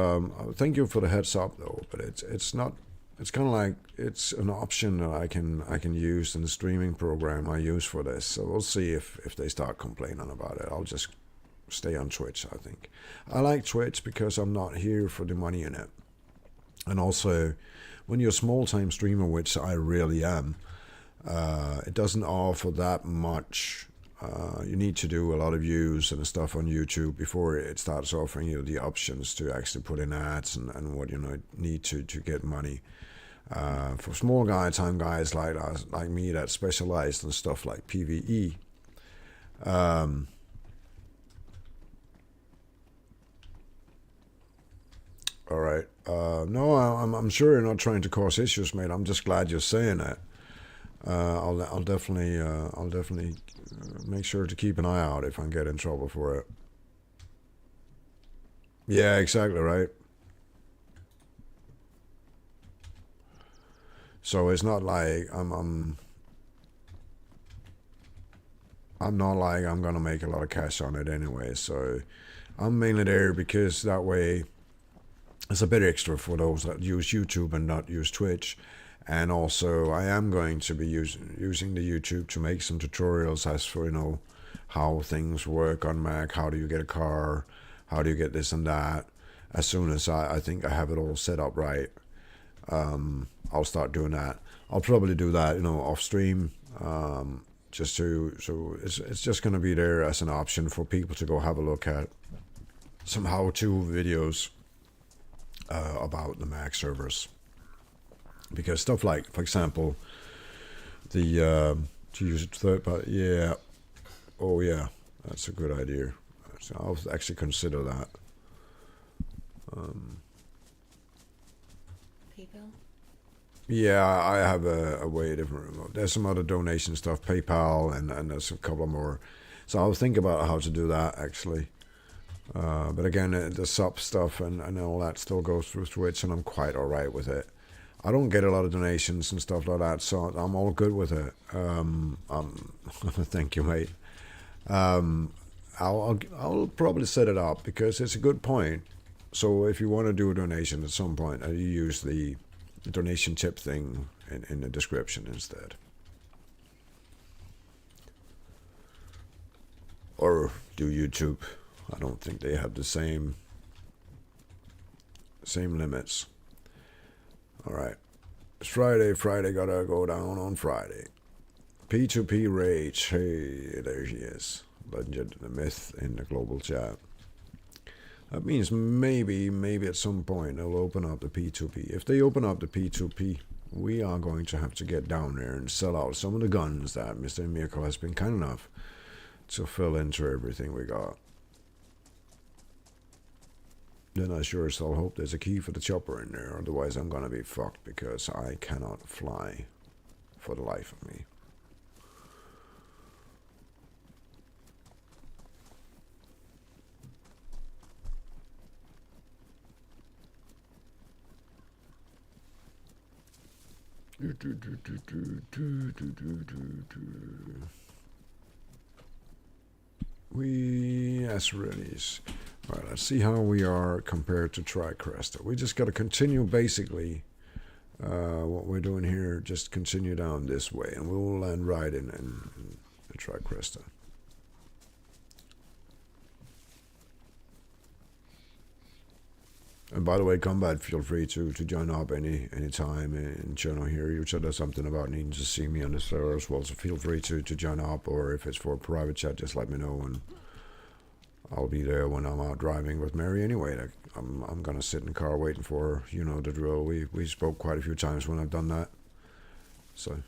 Thank you for the heads up though, but it's not. It's kind of like it's an option that I can use in the streaming program I use for this. So we'll see if they start complaining about it. I'll just stay on Twitch. I think I like Twitch because I'm not here for the money in it, and also when you're a small-time streamer, which I really am, it doesn't offer that much. You need to do a lot of views and stuff on YouTube before it starts offering you the options to actually put in ads and what you need to get money. For small time guys like me that specialized in stuff like PvE. All right. No, I'm sure you're not trying to cause issues, mate. I'm just glad you're saying that. I'll definitely make sure to keep an eye out if I get in trouble for it. Yeah, exactly right. So it's not like I'm not like I'm gonna make a lot of cash on it anyway. So I'm mainly there because that way it's a bit extra for those that use YouTube and not use Twitch. And also I am going to be using the YouTube to make some tutorials as for, you know, how things work on Mac, how do you get a car, how do you get this and that. As soon as I think I have it all set up right, I'll start doing that. I'll probably do that, you know, off stream, just so it's just going to be there as an option for people to go have a look at some how-to videos about the Mac servers. Because stuff like, for example, the to use third party, yeah, oh yeah, that's a good idea. So I'll actually consider that.
PayPal?
Yeah, I have a way different. There's some other donation stuff, PayPal, and there's a couple more. So I'll think about how to do that actually. But again, the sub stuff and all that still goes through Twitch, and I'm quite alright with it. I don't get a lot of donations and stuff like that, so I'm all good with it. Thank you, mate. I'll probably set it up because it's a good point. So if you want to do a donation at some point, you use the donation tip thing in the description instead. Or do YouTube. I don't think they have the same limits. Alright. It's Friday. Friday gotta go down on Friday. P2P Rage. Hey, there she is. Legend, the myth in the global chat. That means maybe at some point they'll open up the P2P. If they open up the P2P, we are going to have to get down there and sell out some of the guns that Mr. Mirko has been kind enough to fill into everything we got. Then I sure as hell hope there's a key for the chopper in there, otherwise I'm gonna be fucked because I cannot fly for the life of me. Yes, release. Alright, let's see how we are compared to TriCresta. We just got to continue basically what we're doing here, just continue down this way, and we'll land right in the TriCresta. And by the way, Combat, feel free to join up any time in channel here. You said there's something about needing to see me on the server as well, so feel free to join up, or if it's for a private chat, just let me know, and I'll be there when I'm out driving with Mary anyway. Like, I'm gonna sit in the car waiting for her. You know the drill. We spoke quite a few times when I've done that. So.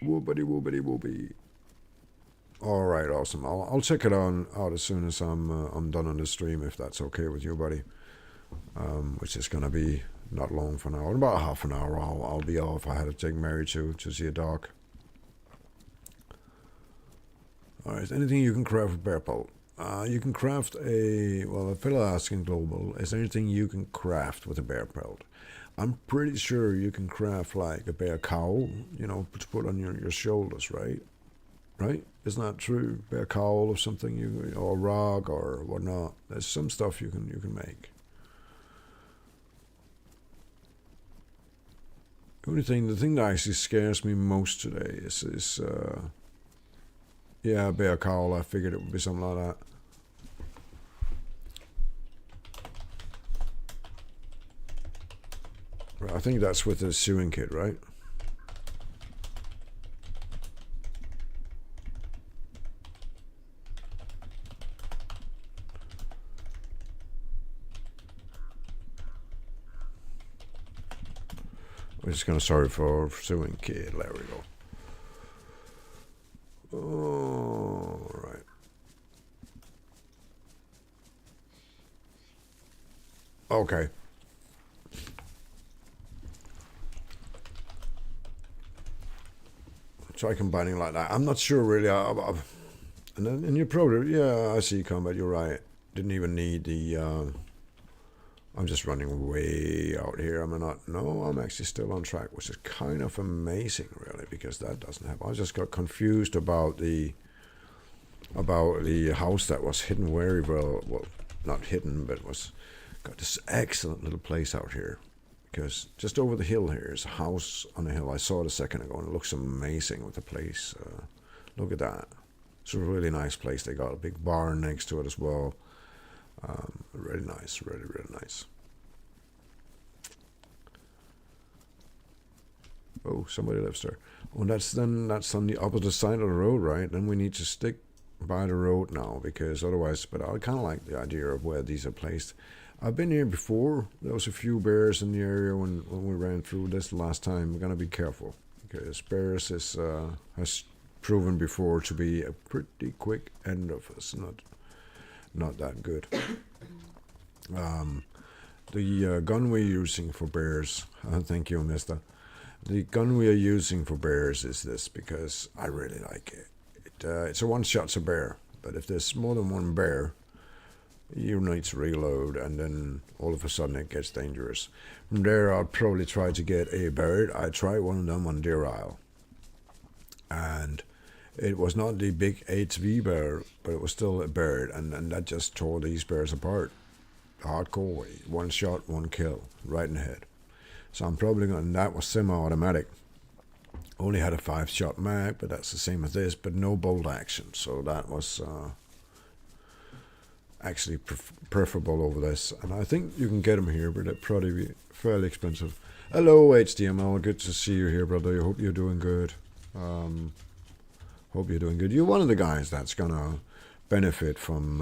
Whoopity whoopity whoopie. All right, awesome. I'll check it out as soon as I'm done on the stream, if that's okay with you, buddy. Which is gonna be not long for now. In about half an hour, I'll be off. I had to take Mary to see a dog. All right. Anything you can craft with bear pelt? You can craft a fellow asking global. Is there anything you can craft with a bear pelt? I'm pretty sure you can craft like a bear cowl, you know, to put on your shoulders, right? Right? Isn't that true? Bear cowl or something, or a rug or whatnot. There's some stuff you can make. The thing that actually scares me most today is yeah, bear cowl. I figured it would be something like that. Right, I think that's with the sewing kit, right? We're just gonna sorry for sewing kit. There we go. All right. Okay. Try combining like that. I'm not sure really. And you're probably, yeah, I see Combat. You're right. Didn't even need the. I'm just running way out here. I'm actually still on track, which is kind of amazing, really, because that doesn't happen. I just got confused about the house that was hidden very well. Well, not hidden, but was got this excellent little place out here. Because just over the hill here is a house on a hill. I saw it a second ago, and it looks amazing with the place. Look at that. It's a really nice place. They got a big barn next to it as well. Really nice, really nice. Oh, somebody lives there. Oh, that's on the opposite side of the road, right? Then we need to stick by the road now, because otherwise. But I kind of like the idea of where these are placed. I've been here before. There was a few bears in the area when we ran through this last time. We're gonna be careful, because bears has proven before to be a pretty quick end of us. Not that good. The gun we're using for bears, thank you, mister, The gun we are using for bears is this because I really like it. It's a one-shot's a bear, but if there's more than one bear, you need to reload, and then all of a sudden it gets dangerous. From there, I'll probably try to get a bird. I tried one of them on Deer Isle, and it was not the big HV bear, but it was still a bird, and that just tore these bears apart. Hardcore way. One shot, one kill, right in the head. So I'm probably going, that was semi-automatic. Only had a 5-shot mag, but that's the same as this, but no bolt action. So that was actually preferable over this. And I think you can get them here, but they're probably fairly expensive. Hello, HDML. Good to see you here, brother. I hope you're doing good. Hope you're doing good. You're one of the guys that's going to benefit from,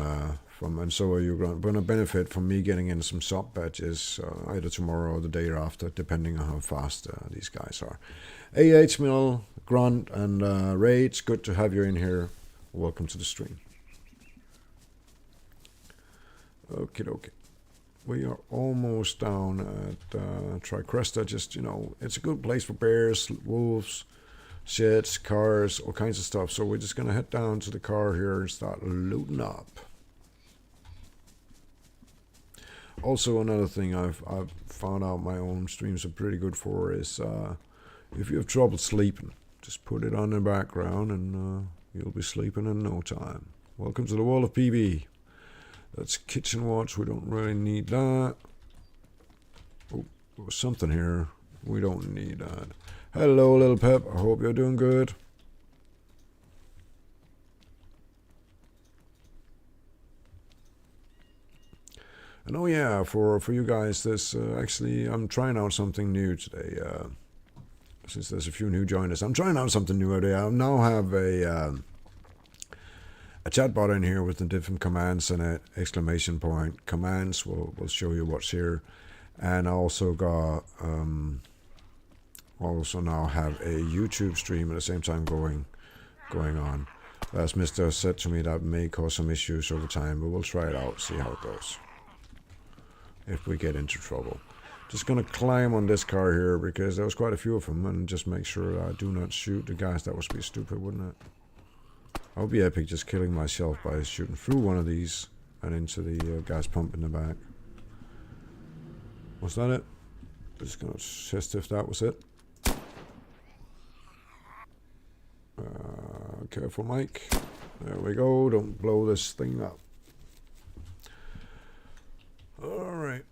and so are you going to benefit from me getting in some sub patches either tomorrow or the day after, depending on how fast these guys are. HML, Grunt, and Ray, it's good to have you in here. Welcome to the stream. Okay, okay. We are almost down at Tricresta. Just, you know, it's a good place for bears, wolves, sheds, cars, all kinds of stuff. So we're just going to head down to the car here and start looting up. Also, another thing I've found out my own streams are pretty good for is if you have trouble sleeping, just put it on in the background and you'll be sleeping in no time. Welcome to the wall of PB. That's kitchen watch. We don't really need that. Oh, there was something here. We don't need that. Hello, little Pep. I hope you're doing good. And oh yeah, for you guys, this actually I'm trying out something new today. Since there's a few new joiners, I'm trying out something new today. I now have a chatbot in here with the different commands in it. Exclamation point commands will show you what's here, and I also got also now have a YouTube stream at the same time going on. As Mr. said to me, that may cause some issues over time, but we'll try it out, see how it goes. If we get into trouble. Just going to climb on this car here because there was quite a few of them, and just make sure I do not shoot the guys. That would be stupid, wouldn't it? I would be epic just killing myself by shooting through one of these and into the gas pump in the back. Was that it? Just going to test if that was it. Careful, Mike. There we go. Don't blow this thing up. Alright.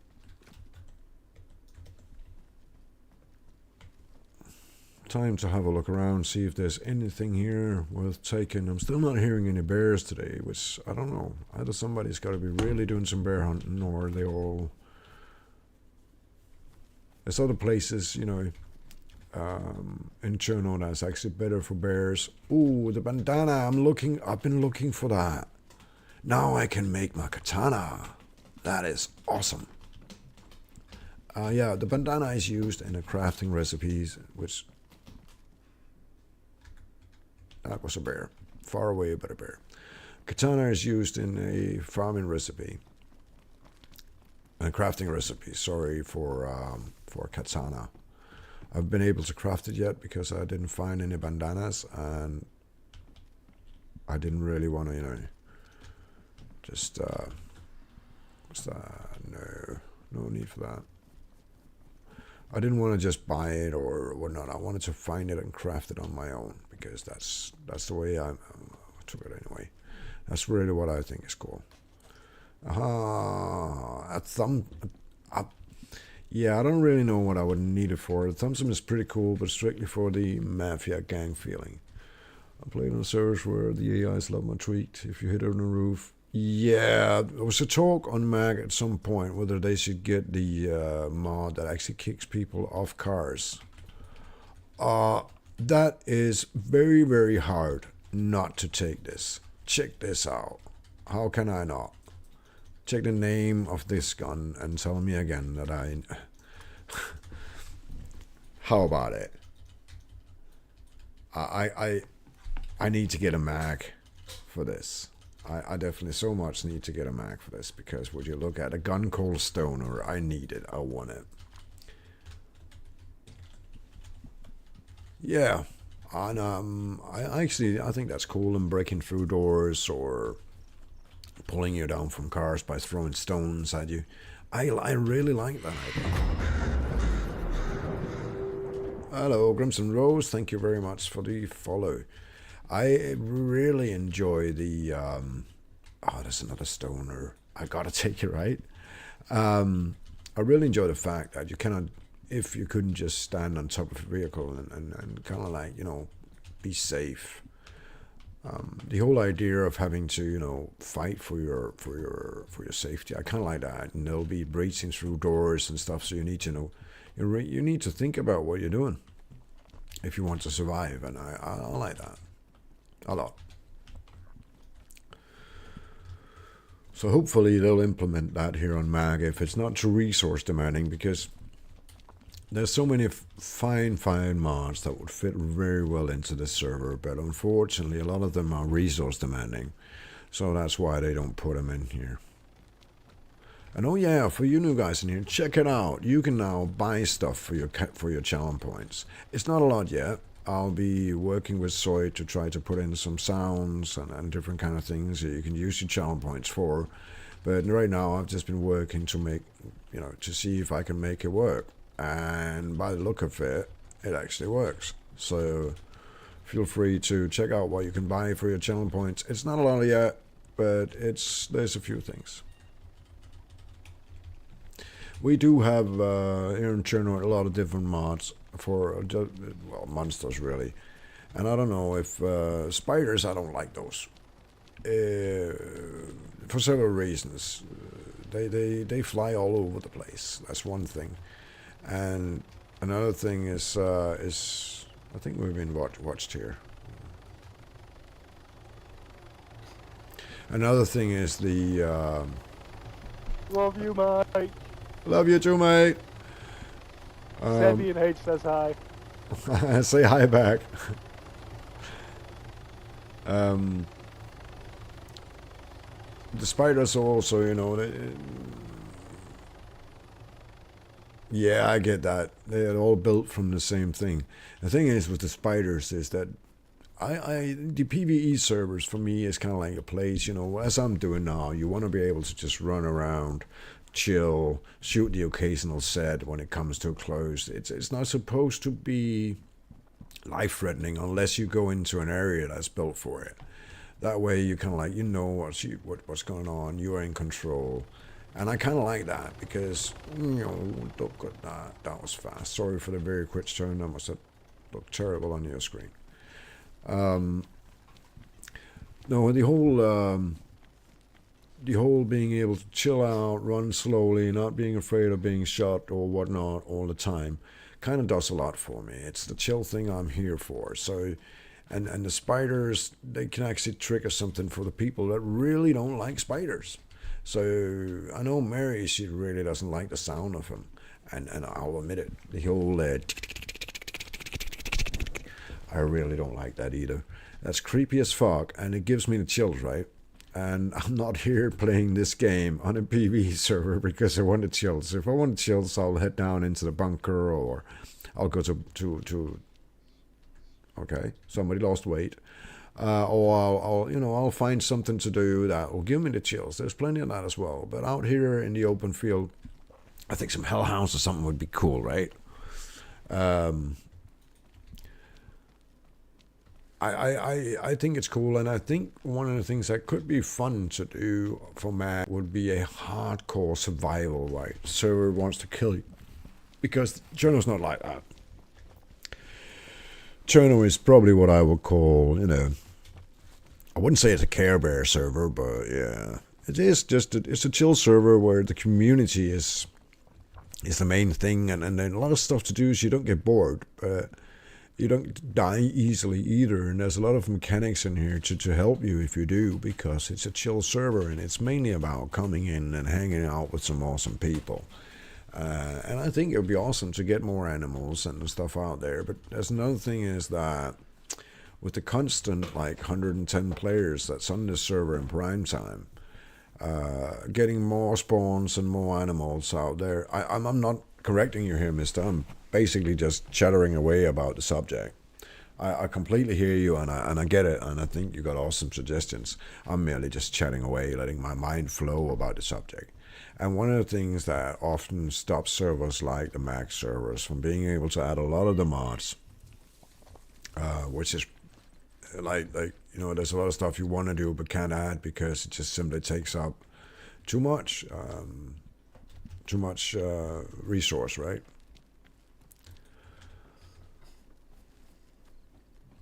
Time to have a look around, see if there's anything here worth taking. I'm still not hearing any bears today, which I don't know. Either somebody's got to be really doing some bear hunting, or they all... There's other places, you know, in Cherno that's actually better for bears. Ooh, the bandana. I've been looking for that. Now I can make my katana. That is awesome. Yeah, the bandana is used in the crafting recipes, which... That was a bear. Far away, but a bear. Katana is used in a farming recipe. A crafting recipe, sorry, for katana. I've been able to craft it yet because I didn't find any bandanas, and I didn't really want to, you know, just... What's that? No need for that. I didn't want to just buy it or whatnot. I wanted to find it and craft it on my own because that's the way I took it anyway. That's really what I think is cool. Aha, yeah, I don't really know what I would need it for. The Thompson is pretty cool, but strictly for the mafia gang feeling. I played on a server where the AIs love my tweet. If you hit it on the roof. Yeah, there was a talk on Mag at some point whether they should get the mod that actually kicks people off cars. That is very, very hard not to take this. Check this out. How can I not? Check the name of this gun and tell me again that I... How about it? I need to get a mag for this. I definitely so much need to get a mag for this, because would you look at a gun called Stoner? I need it. I want it. Yeah, and I think that's cool. And breaking through doors or pulling you down from cars by throwing stones at you. I really like that idea. Hello, Grimson Rose. Thank you very much for the follow. I really enjoy the. Oh, there's another stoner. I gotta take it right. I really enjoy the fact that you cannot, if you couldn't just stand on top of a vehicle and kind of like, you know, be safe. The whole idea of having to, you know, fight for your safety, I kind of like that. And they'll be breaching through doors and stuff, so you need to know, you need to think about what you're doing if you want to survive, and I like that a lot. So hopefully they'll implement that here on Mag if it's not too resource demanding, because there's so many fine mods that would fit very well into this server, but unfortunately a lot of them are resource demanding, so that's why they don't put them in here. And oh yeah, for you new guys in here, check it out. You can now buy stuff for your challenge points. It's not a lot yet. I'll be working with Soy to try to put in some sounds and different kind of things that you can use your challenge points for. But right now I've just been working to make, you know, to see if I can make it work. And by the look of it, it actually works. So feel free to check out what you can buy for your challenge points. It's not a lot yet, but there's a few things. We do have here in Chillout a lot of different mods for, well, monsters really. And I don't know if spiders, I don't like those. For several reasons. They fly all over the place. That's one thing. And another thing is I think we've been watched here. Another thing is the
love you, mate.
Love you too, mate.
Sandy and H says hi.
Say hi back. The spiders are also, you know, yeah, I get that. They're all built from the same thing. The thing is with the spiders is that the PvE servers for me is kind of like a place, you know, as I'm doing now. You want to be able to just run around, chill, shoot the occasional set when it comes to a close. It's not supposed to be life-threatening unless you go into an area that's built for it. That way you kind of like, you know what's going on, you are in control. And I kind of like that because, you know, look at that. That was fast. Sorry for the very quick turn. That must have looked terrible on your screen. No, the whole being able to chill out, run slowly, not being afraid of being shot or whatnot all the time, kind of does a lot for me. It's the chill thing I'm here for. So, and the spiders, they can actually trigger something for the people that really don't like spiders. So I know Mary, she really doesn't like the sound of them, and I'll admit it. The whole I really don't like that either. That's creepy as fuck, and it gives me the chills, right? And I'm not here playing this game on a PvE server because I want the chills. If I want the chills, I'll head down into the bunker, or I'll go to okay, somebody lost weight. Or I'll find something to do that will give me the chills. There's plenty of that as well. But out here in the open field, I think some hellhounds or something would be cool, right? I think it's cool, and I think one of the things that could be fun to do for Matt would be a hardcore survival, right? The server wants to kill you. Because Cherno's not like that. Cherno is probably what I would call, you know, I wouldn't say it's a Care Bear server, but yeah, it is just it's a chill server where the community is the main thing, and then a lot of stuff to do so you don't get bored, but you don't die easily either. And there's a lot of mechanics in here to help you if you do, because it's a chill server and it's mainly about coming in and hanging out with some awesome people. And I think it would be awesome to get more animals and stuff out there. But there's another thing is that with the constant like 110 players that's on this server in prime time, getting more spawns and more animals out there. I'm not correcting you here, mister. I'm basically just chattering away about the subject. I completely hear you, and I get it, and I think you got awesome suggestions. I'm merely just chatting away, letting my mind flow about the subject. And one of the things that often stops servers like the Mac servers from being able to add a lot of the mods, which is like you know, there's a lot of stuff you want to do but can't add because it just simply takes up too much resource, right?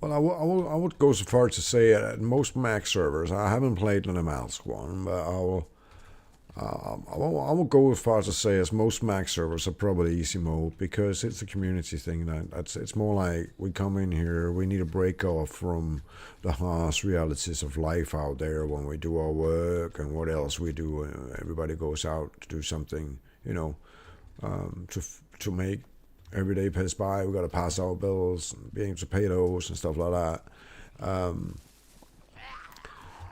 Well, I would go so far to say at most Mac servers, I haven't played on a mouse one, but I will go as far to say as most Mac servers are probably easy mode because it's a community thing. It's more like we come in here, we need a break off from the harsh realities of life out there when we do our work and what else we do. Everybody goes out to do something, you know, to make every day pass by. We got to pass our bills, be able to pay those and stuff like that.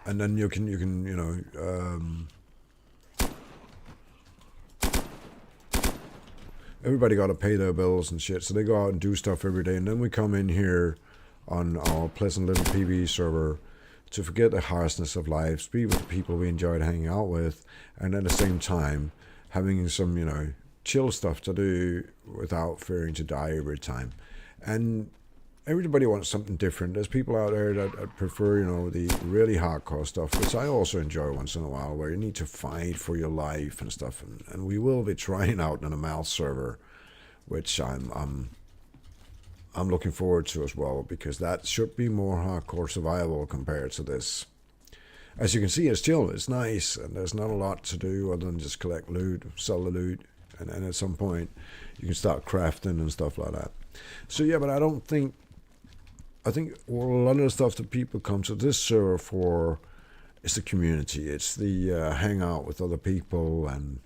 And then you can you know. Everybody got to pay their bills and shit, so they go out and do stuff every day, and then we come in here on our pleasant little PvE server to forget the harshness of life, be with the people we enjoyed hanging out with, and at the same time having some, you know, chill stuff to do without fearing to die every time. And everybody wants something different. There's people out there that prefer, you know, the really hardcore stuff, which I also enjoy once in a while, where you need to fight for your life and stuff. And we will be trying out on a mouse server, which I'm looking forward to as well, because that should be more hardcore survival compared to this. As you can see, it's chill, it's nice, and there's not a lot to do other than just collect loot, sell the loot, and at some point you can start crafting and stuff like that. So yeah, but I think a lot of the stuff that people come to this server for is the community. It's the hangout with other people, and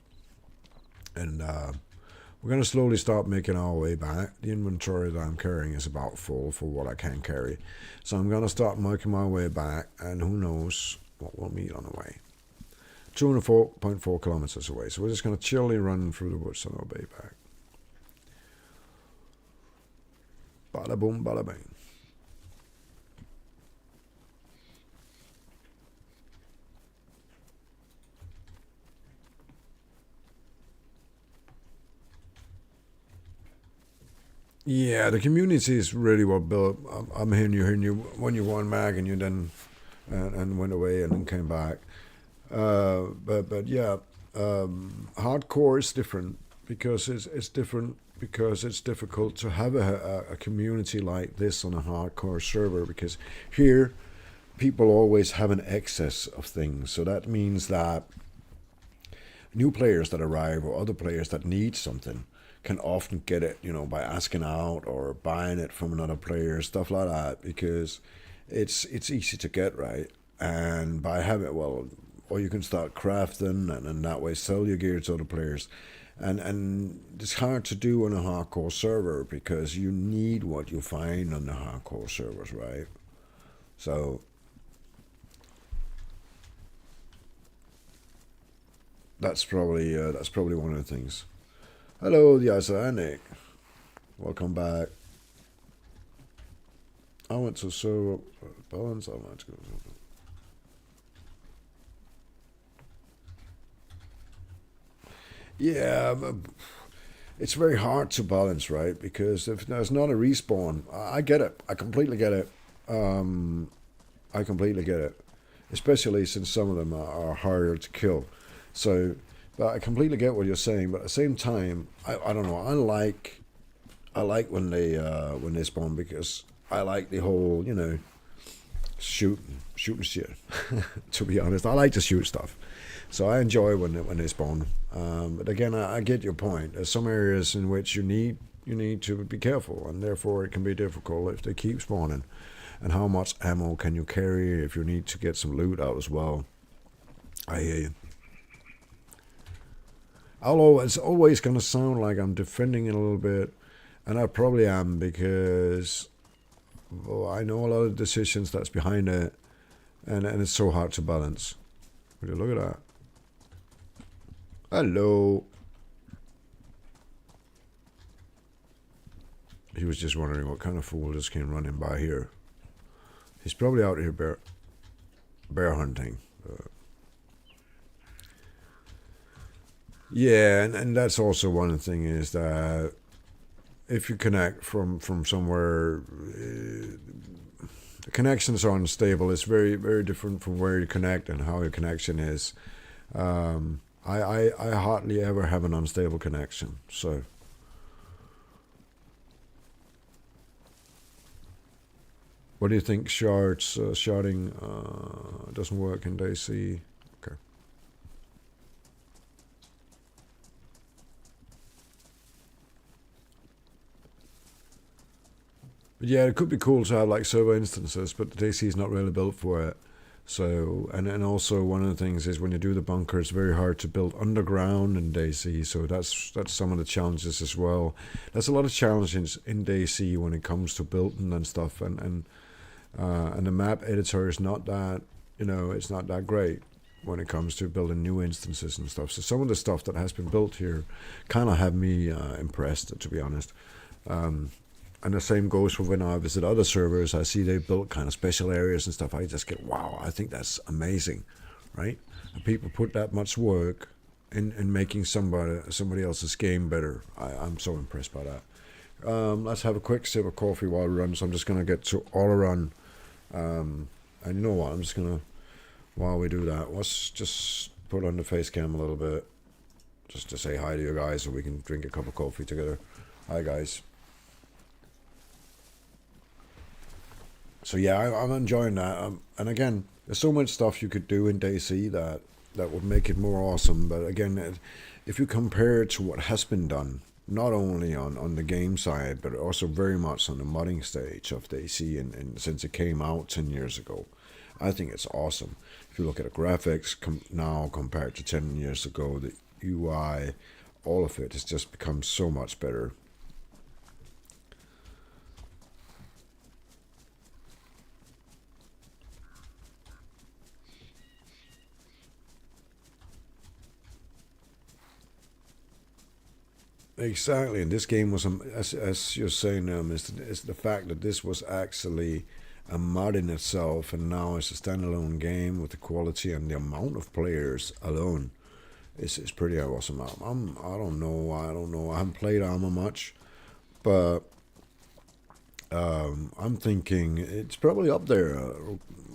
we're going to slowly start making our way back. The inventory that I'm carrying is about full for what I can carry. So I'm going to start making my way back, and who knows what we'll meet on the way. 204.4 kilometers away. So we're just going to chilly run through the woods on our way back. Bada boom, bada bang. Yeah, the community is really what built. I'm hearing you when you won Mag and you then and went away and then came back. But yeah, hardcore is different because it's different because it's difficult to have a community like this on a hardcore server, because here people always have an excess of things. So that means that new players that arrive or other players that need something can often get it, you know, by asking out or buying it from another player, stuff like that, because it's easy to get, right? And by having it, well, or you can start crafting and that way sell your gear to other players. And it's hard to do on a hardcore server because you need what you find on the hardcore servers, right? So that's probably one of the things. Hello, the Icelandic. Welcome back. I went to server balance. I went to go. Yeah, it's very hard to balance, right? Because if there's not a respawn, I get it. I completely get it. I completely get it. Especially since some of them are harder to kill. So, but I completely get what you're saying. But at the same time, I don't know. I like when they spawn, because I like the whole, you know, shooting shit. To be honest, I like to shoot stuff. So I enjoy when they spawn. But again, I get your point. There's some areas in which you need to be careful, and therefore it can be difficult if they keep spawning. And how much ammo can you carry if you need to get some loot out as well? I hear you. It's always going to sound like I'm defending it a little bit, and I probably am, because I know a lot of decisions that's behind it, and it's so hard to balance. Would you look at that? Hello. he was just wondering what kind of fool just came running by here. He's probably out here bear hunting. Yeah, and that's also one thing is that if you connect from somewhere, the connections are unstable. It's very, very different from where you connect and how your connection is. I hardly ever have an unstable connection, so. What do you think, sharding doesn't work in DayZ? Okay. But yeah, it could be cool to have like server instances, but the DayZ is not really built for it. So, and also one of the things is when you do the bunker, it's very hard to build underground in DayZ. So that's some of the challenges as well. There's a lot of challenges in DayZ when it comes to building and stuff, and the map editor is not that, it's not that great when it comes to building new instances and stuff. So some of the stuff that has been built here kind of have me impressed, to be honest. And the same goes for when I visit other servers. I see they built kind of special areas and stuff. I just get, wow, I think that's amazing, right? And people put that much work in making somebody else's game better. I'm so impressed by that. Let's have a quick sip of coffee while we run. So I'm just going to get to all run. And you know what? I'm just going to, while we do that, let's just put on the face cam a little bit. Just to say hi to you guys so we can drink a cup of coffee together. Hi, guys. So yeah, I'm enjoying that. And again, there's so much stuff you could do in DayZ that would make it more awesome. But again, if you compare it to what has been done, not only on the game side, but also very much on the modding stage of DayZ, and since it came out 10 years ago, I think it's awesome. If you look at the graphics now compared to 10 years ago, the UI, all of it has just become so much better. Exactly, and this game was, as you're saying, is the fact that this was actually a mod in itself, and now it's a standalone game with the quality and the amount of players alone. It's pretty awesome. I don't know. I haven't played Arma much, but I'm thinking it's probably up there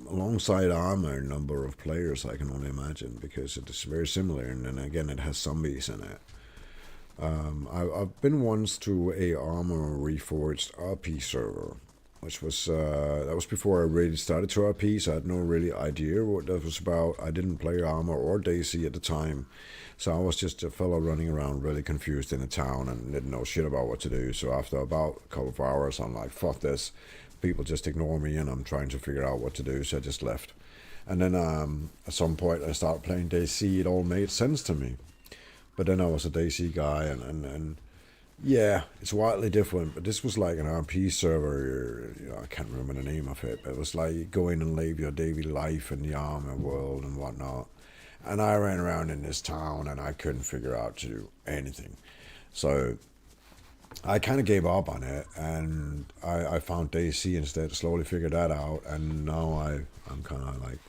alongside Arma in number of players. I can only imagine, because it is very similar, and then again, it has zombies in it. I've been once to a Arma Reforged RP server, which was that was before I really started to RP, so I had no really idea what that was about. I didn't play Arma or DayZ at the time, so I was just a fellow running around really confused in the town and didn't know shit about what to do. So after about a couple of hours, I'm like, fuck this, people just ignore me and I'm trying to figure out what to do, so I just left. And then at some point I started playing DayZ. It all made sense to me. But then I was a DayZ guy, and yeah, it's wildly different. But this was like an RP server. I can't remember the name of it, but it was like you go in and live your daily life in the Arma world and whatnot. And I ran around in this town, and I couldn't figure out to do anything. So I kind of gave up on it, and I found DayZ instead. Slowly figured that out, and now I'm kind of like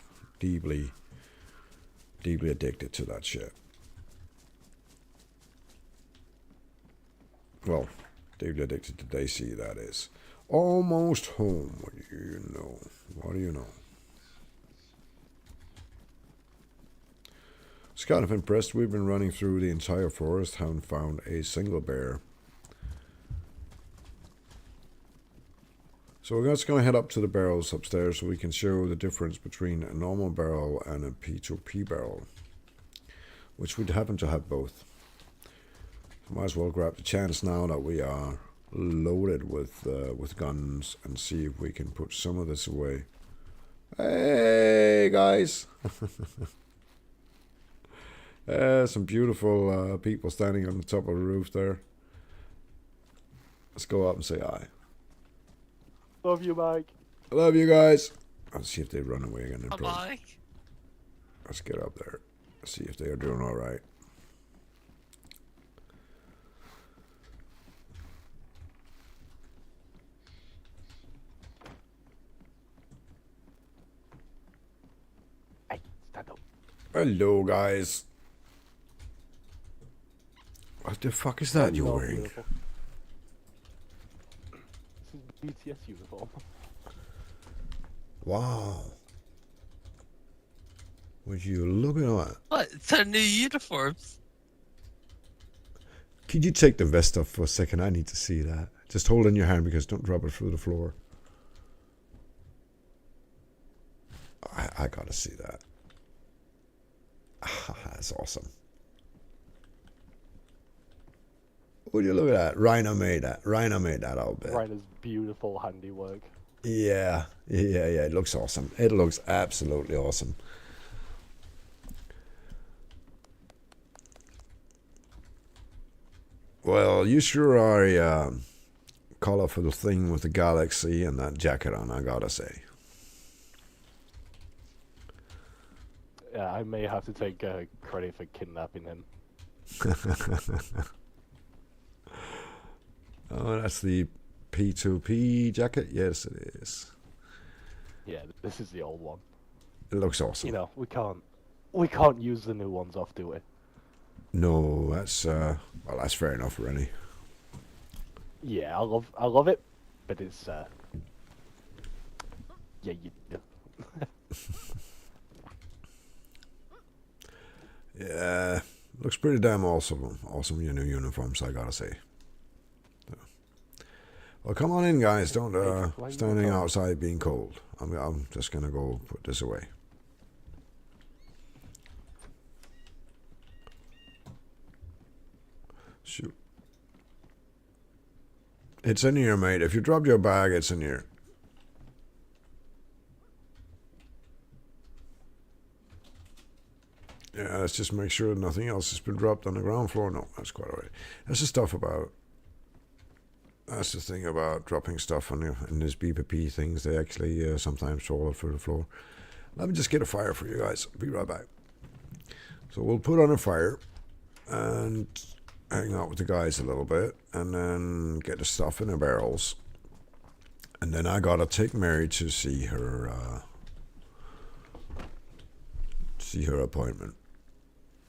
deeply addicted to that shit. Well, deeply addicted to DayZ, that is. Almost home. What do you know? What do you know? It's kind of impressed. We've been running through the entire forest, haven't found a single bear. So we're just going to head up to the barrels upstairs so we can show the difference between a normal barrel and a P2P barrel, which we happen to have both. Might as well grab the chance now that we are loaded with guns and see if we can put some of this away. Hey guys! Some beautiful people standing on the top of the roof there. Let's go up and say hi.
Love you, Mike.
I love you guys. Let's see if they run away again.
Bye.
Let's get up there. See if they are doing all right. Hello, guys. What the fuck is that you're wearing?
Beautiful. This is BTS uniform.
Wow. Would you look at that?
What? It's our new uniforms.
Could you take the vest off for a second? I need to see that. Just hold it in your hand because don't drop it through the floor. I gotta see that. That's awesome. Would you look at that? Rhino made that. Rhino made that outfit.
Rhino's beautiful handiwork.
Yeah. It looks awesome. It looks absolutely awesome. Well, you sure are a colorful thing with the galaxy and that jacket on, I gotta say.
Yeah, I may have to take credit for kidnapping him.
Oh, that's the P2P jacket? Yes, it is.
Yeah, this is the old one.
It looks awesome.
You know, we can't use the new ones off, do we?
No, that's well, that's fair enough, really.
Yeah, I love it, but it's yeah,
Yeah, looks pretty damn awesome. Awesome, your new uniforms, I gotta say. So. Well, come on in, guys. Don't standing outside being cold. I'm just gonna go put this away. Shoot. It's in here, mate. If you dropped your bag, it's in here. Yeah, let's just make sure nothing else has been dropped on the ground floor. No, that's quite alright. That's the stuff about... That's the thing about dropping stuff on in these BPP things. They actually sometimes fall through the floor. Let me just get a fire for you guys. Be right back. So we'll put on a fire and hang out with the guys a little bit and then get the stuff in the barrels. And then I gotta take Mary to see her appointment.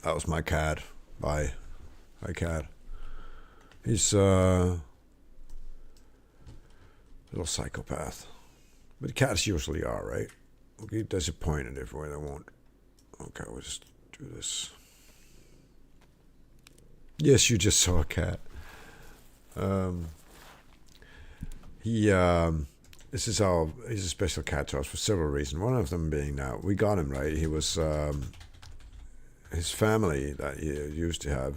That was my cat. Bye. Hi, cat. He's a little psychopath. But cats usually are, right? We'll get disappointed if they won't. Okay, we'll just do this. Yes, you just saw a cat. This is he's a special cat to us for several reasons. One of them being that we got him, right? He was, his family that he used to have,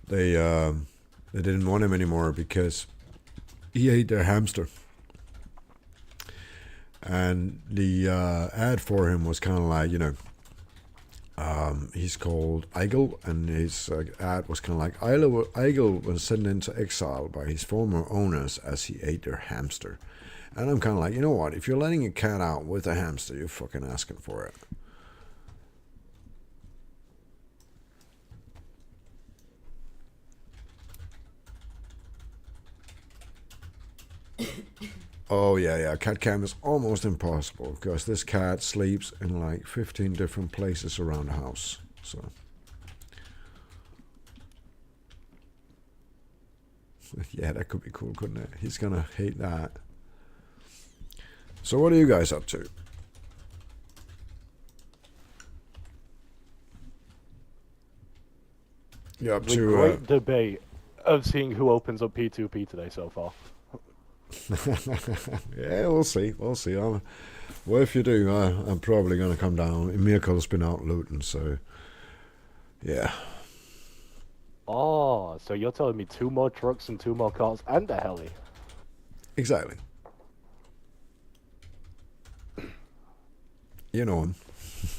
they didn't want him anymore because he ate their hamster. And the ad for him was kind of like, you know, he's called Eigel, and his ad was kind of like, Eigel was sent into exile by his former owners as he ate their hamster. And I'm kind of like, you know what, if you're letting a cat out with a hamster, you're fucking asking for it. Oh, yeah, cat cam is almost impossible because this cat sleeps in like 15 different places around the house. So, yeah, that could be cool, couldn't it? He's gonna hate that. So what are you guys up to? You're up
The
to...
great debate of seeing who opens up P2P today so far.
Yeah, we'll see. Well, if you do, I'm probably going to come down. Mirko's been out looting, so yeah.
Oh, so you're telling me 2 more trucks and 2 more cars and a heli?
Exactly. You know him.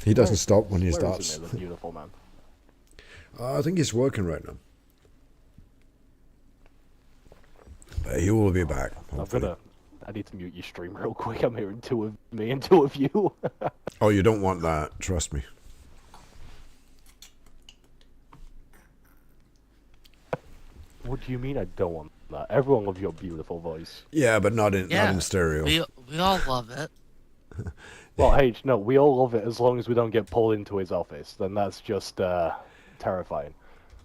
He doesn't stop when he starts.
Where is the beautiful man?
I think he's working right now. He will be back. Hopefully.
I need to mute your stream real quick. I'm hearing 2 of me and 2 of you.
Oh, you don't want that. Trust me.
What do you mean I don't want that? Everyone loves your beautiful voice.
Yeah, but not in stereo.
We all love it.
Well, H, no, we all love it as long as we don't get pulled into his office. Then that's just terrifying.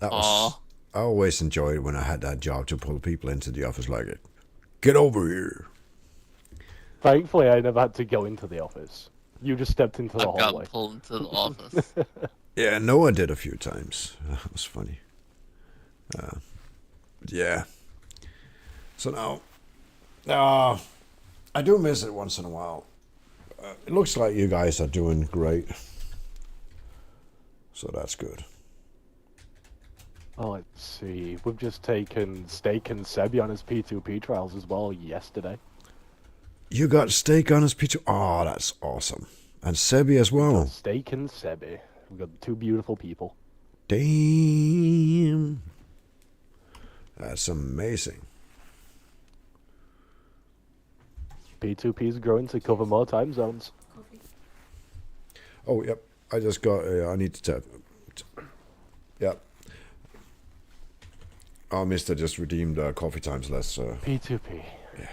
That was.
Aw.
I always enjoyed when I had that job to pull people into the office like it. Get over here.
Thankfully, I never had to go into the office. You just stepped into the
I've gotten
hallway.
pulled into the office.
Yeah, Noah did a few times. That was funny. But yeah. So now, I do miss it once in a while. It looks like you guys are doing great. So that's good.
Oh, let's see. We've just taken Steak and Sebi on his P2P trials as well yesterday.
You got steak on his pizza? Oh, that's awesome. And Sebi as well.
Steak and Sebi. We've got two beautiful people.
Damn. That's amazing.
P2P is growing to cover more time zones.
Oh, yep. I just got. I need to tap. Yep. Oh, Mister just redeemed coffee times less.
P2P.
Yeah.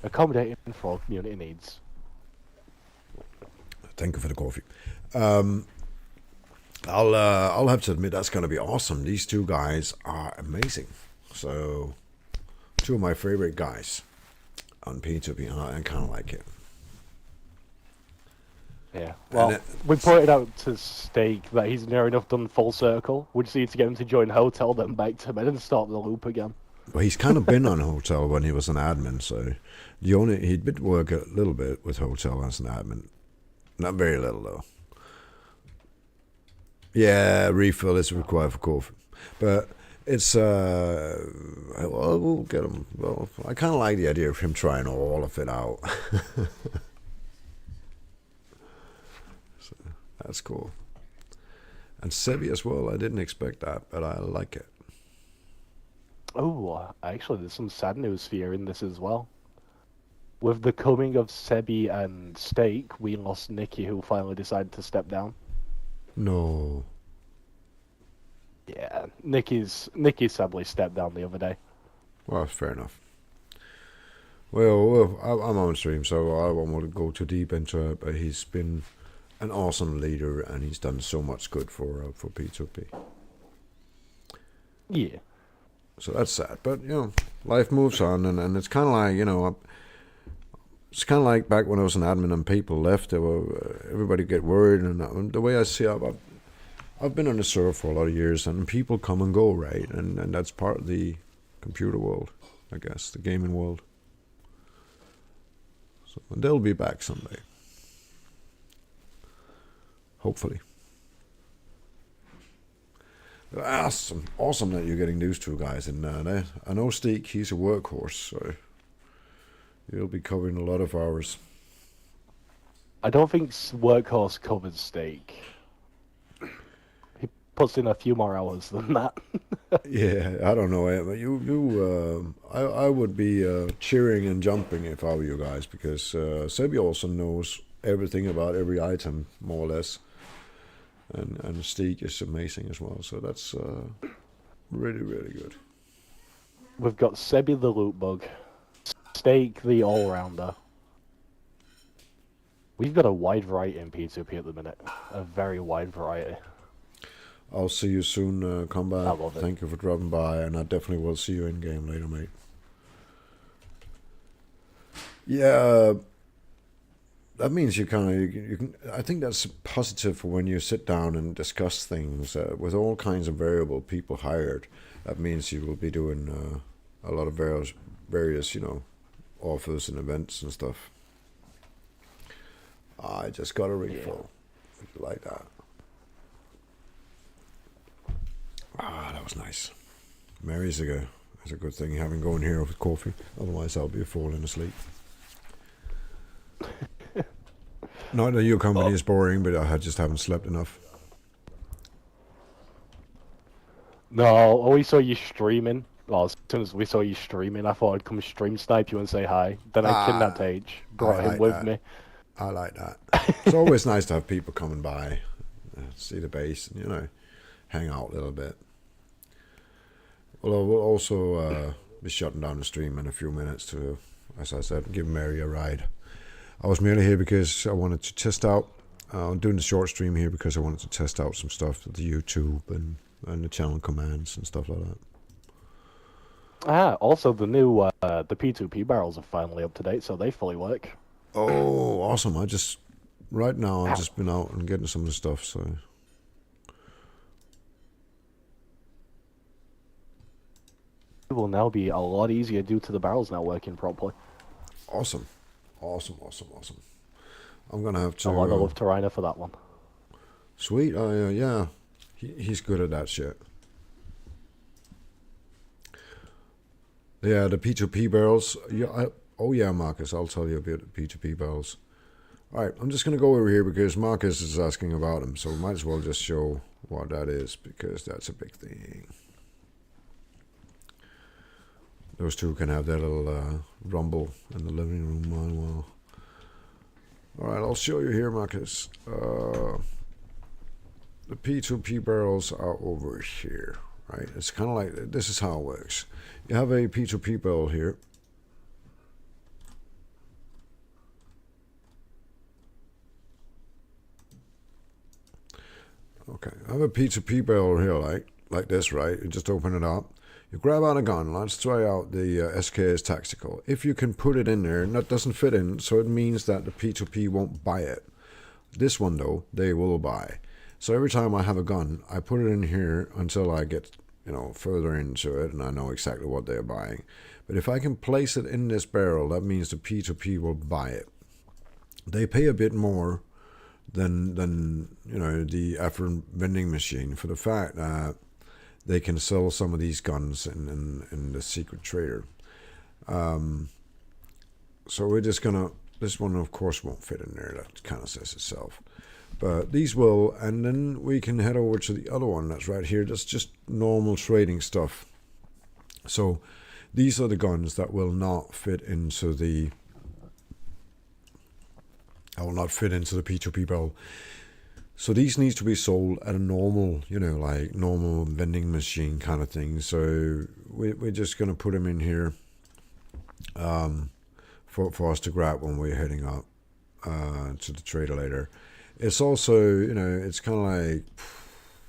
Accommodating for all community needs.
Thank you for the coffee. I'll have to admit that's going to be awesome. These two guys are amazing. So, two of my favorite guys on P2P, and I kind of like it.
Yeah. Well, we pointed out to Steak that he's near enough done full circle. We just need to get him to join Hotel, then back to Mid and start the loop again.
Well, he's kind of been on Hotel when he was an admin, so he did work a little bit with Hotel as an admin. Not very little though. Yeah, refill is required for coffee, but it's well, we'll get him. Well, I kind of like the idea of him trying all of it out. So that's cool. And Sebi as well. I didn't expect that, but I like it.
Oh, actually, there's some sad news for you in this as well. With the coming of Sebi and Steak, we lost Nikki, who finally decided to step down.
No.
Yeah, Nikki sadly stepped down the other day.
Well, fair enough. Well, I'm on stream, so I won't want to go too deep into it, but he's been an awesome leader, and he's done so much good for P2P.
Yeah.
So that's sad, but life moves on, and it's kind of like it's kind of like back when I was an admin and people left. Everybody get worried, and the way I see it, I've been on the server for a lot of years, and people come and go, right? And that's part of the computer world, I guess, the gaming world. So they'll be back someday, hopefully. Awesome that you're getting these two guys in there. I know Steak, he's a workhorse, so he'll be covering a lot of hours.
I don't think Workhorse covers Steak. He puts in a few more hours than that.
Yeah, I don't know. I would be cheering and jumping if I were you guys, because Sebi also knows everything about every item, more or less. And Steak is amazing as well, so that's really, really good.
We've got Sebi the loot bug, Steak the all-rounder. We've got a wide variety in P2P at the minute, a very wide variety.
I'll see you soon, Combat.
I love it.
Thank you for dropping by, and I definitely will see you in game later, mate. Yeah, that means you can. I think that's positive for when you sit down and discuss things with all kinds of variable people hired. That means you will be doing a lot of various, offers and events and stuff. I just got a refill. Would you like that? That was nice. Mary's a good thing having going here with coffee. Otherwise, I'll be falling asleep. Not that your company is boring, but I just haven't slept enough.
No, we saw you streaming. Well, as soon as we saw you streaming, I thought I'd come stream snipe you and say hi. Then I kidnapped H, brought him with me.
I like that. It's always nice to have people coming by, see the base, and hang out a little bit. Well, we'll also be shutting down the stream in a few minutes to, as I said, give Mary a ride. I was merely here because I wanted to test out. I'm doing the short stream here because I wanted to test out some stuff with the YouTube and the channel commands and stuff like that.
Also the new the P2P barrels are finally up to date, so they fully work.
Oh, awesome! I've just been out and getting some of the stuff. So
It will now be a lot easier due to the barrels now working properly.
awesome. I'm gonna have to.
A lot of love to Reiner for that one.
Sweet. Yeah, he's good at that shit. Yeah, the P2P barrels. Yeah. Oh yeah, Marcus. I'll tell you about the P2P barrels. All right, I'm just gonna go over here because Marcus is asking about them, so we might as well just show what that is because that's a big thing. Those two can have their little rumble in the living room meanwhile. All right, I'll show you here, Marcus. The P2P barrels are over here, right? It's kind of like, this is how it works. You have a P2P barrel here. Okay, I have a P2P barrel here like this, right? You just open it up. You grab out a gun. Let's try out the SKS Tactical. If you can put it in there, and that doesn't fit in, so it means that the P2P won't buy it. This one, though, they will buy. So every time I have a gun, I put it in here until I get, further into it, and I know exactly what they're buying. But if I can place it in this barrel, that means the P2P will buy it. They pay a bit more than the Afrin vending machine for the fact that they can sell some of these guns in the secret trader. So we're just gonna, this one of course won't fit in there, that kind of says itself. But these will, and then we can head over to the other one that's right here. That's just normal trading stuff. So these are the guns that will not fit into the, P2P barrel. So these need to be sold at a normal, like normal vending machine kind of thing. So we're just going to put them in here for us to grab when we're heading up to the trader later. It's also, it's kind of like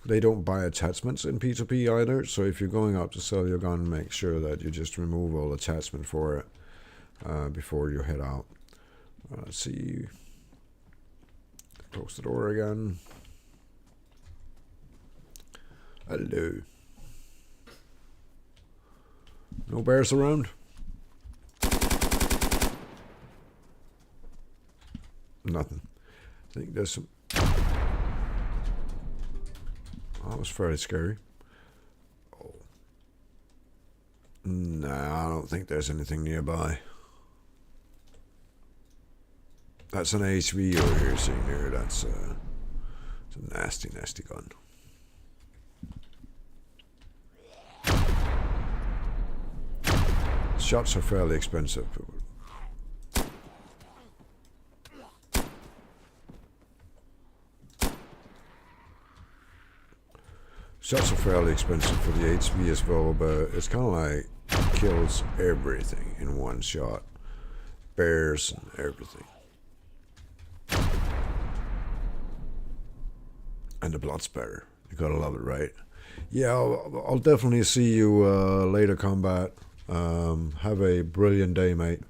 they don't buy attachments in P2P either. So if you're going up to sell your gun, make sure that you just remove all attachment for it before you head out. Let's see. Close the door again. Hello. No bears around? Nothing. I think there's some... That was fairly scary. Oh. Nah, I don't think there's anything nearby. That's an HV over here, seeing there. That's a nasty, nasty gun. Shots are fairly expensive. Shots are fairly expensive for the HV as well, but it's kind of like kills everything in one shot. Bears and everything. And the blood spatter. You gotta love it, right? Yeah, I'll definitely see you later, combat. Have a brilliant day, mate.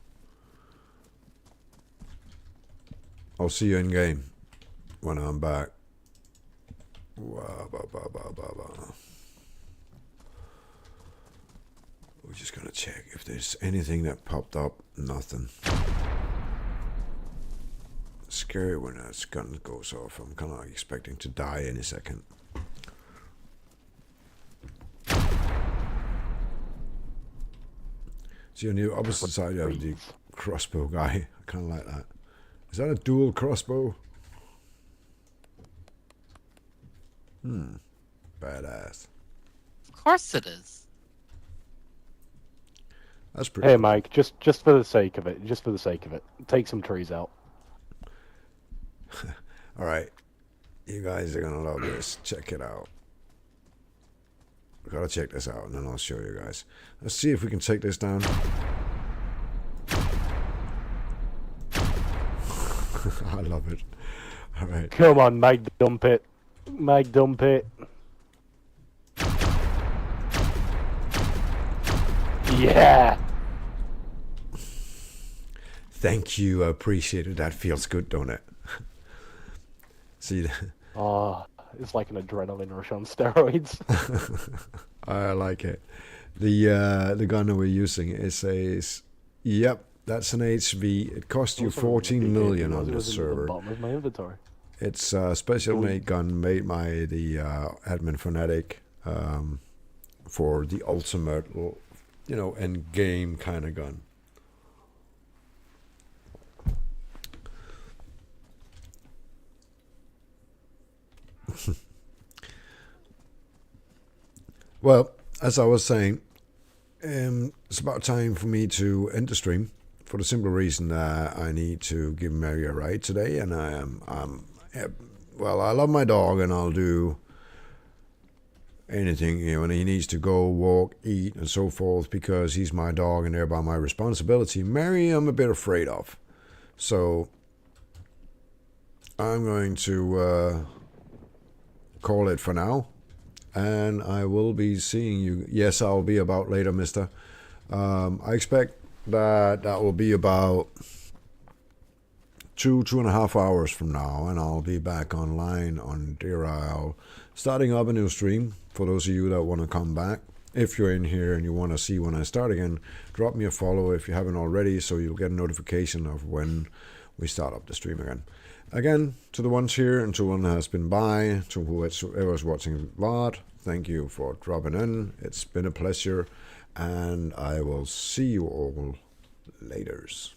I'll see you in game when I'm back. We're just gonna check if there's anything that popped up. Nothing. Scary when that gun goes off. I'm kind of expecting to die any second. See, on the opposite side you have the crossbow guy. I kind of like that. Is that a dual crossbow? Badass.
Of course it is.
That's pretty
Hey
cool.
Mike, just for the sake of it, take some trees out.
All right, you guys are gonna love this. Check it out. We gotta check this out, and then I'll show you guys. Let's see if we can take this down. I love it. All right.
Come on, Meg, dump it. Meg, dump it. Yeah.
Thank you. I appreciate it. That feels good, don't it? See,
Oh, it's like an adrenaline rush on steroids.
I like it. The gun that we're using is yep, that's an HV. It cost you 14 million on this server.
At the bottom of my inventory.
It's a special made gun made by the admin Fnatic for the ultimate, end game kind of gun. Well, as I was saying, it's about time for me to end the stream for the simple reason that I need to give Mary a ride today, and well, I love my dog, and I'll do anything when he needs to go walk, eat, and so forth, because he's my dog and thereby my responsibility. Mary, I'm a bit afraid of, so I'm going to call it for now. And I will be seeing you. Yes, I'll be about later, mister. I expect that will be about 2.5 hours from now, and I'll be back online on DayZ, starting up a new stream. For those of you that want to come back, if you're in here and you want to see when I start again, drop me a follow if you haven't already, so you'll get a notification of when we start up the stream again. Again, to the ones here and to one that has been by, to whoever's watching VOD, thank you for dropping in. It's been a pleasure, and I will see you all laters.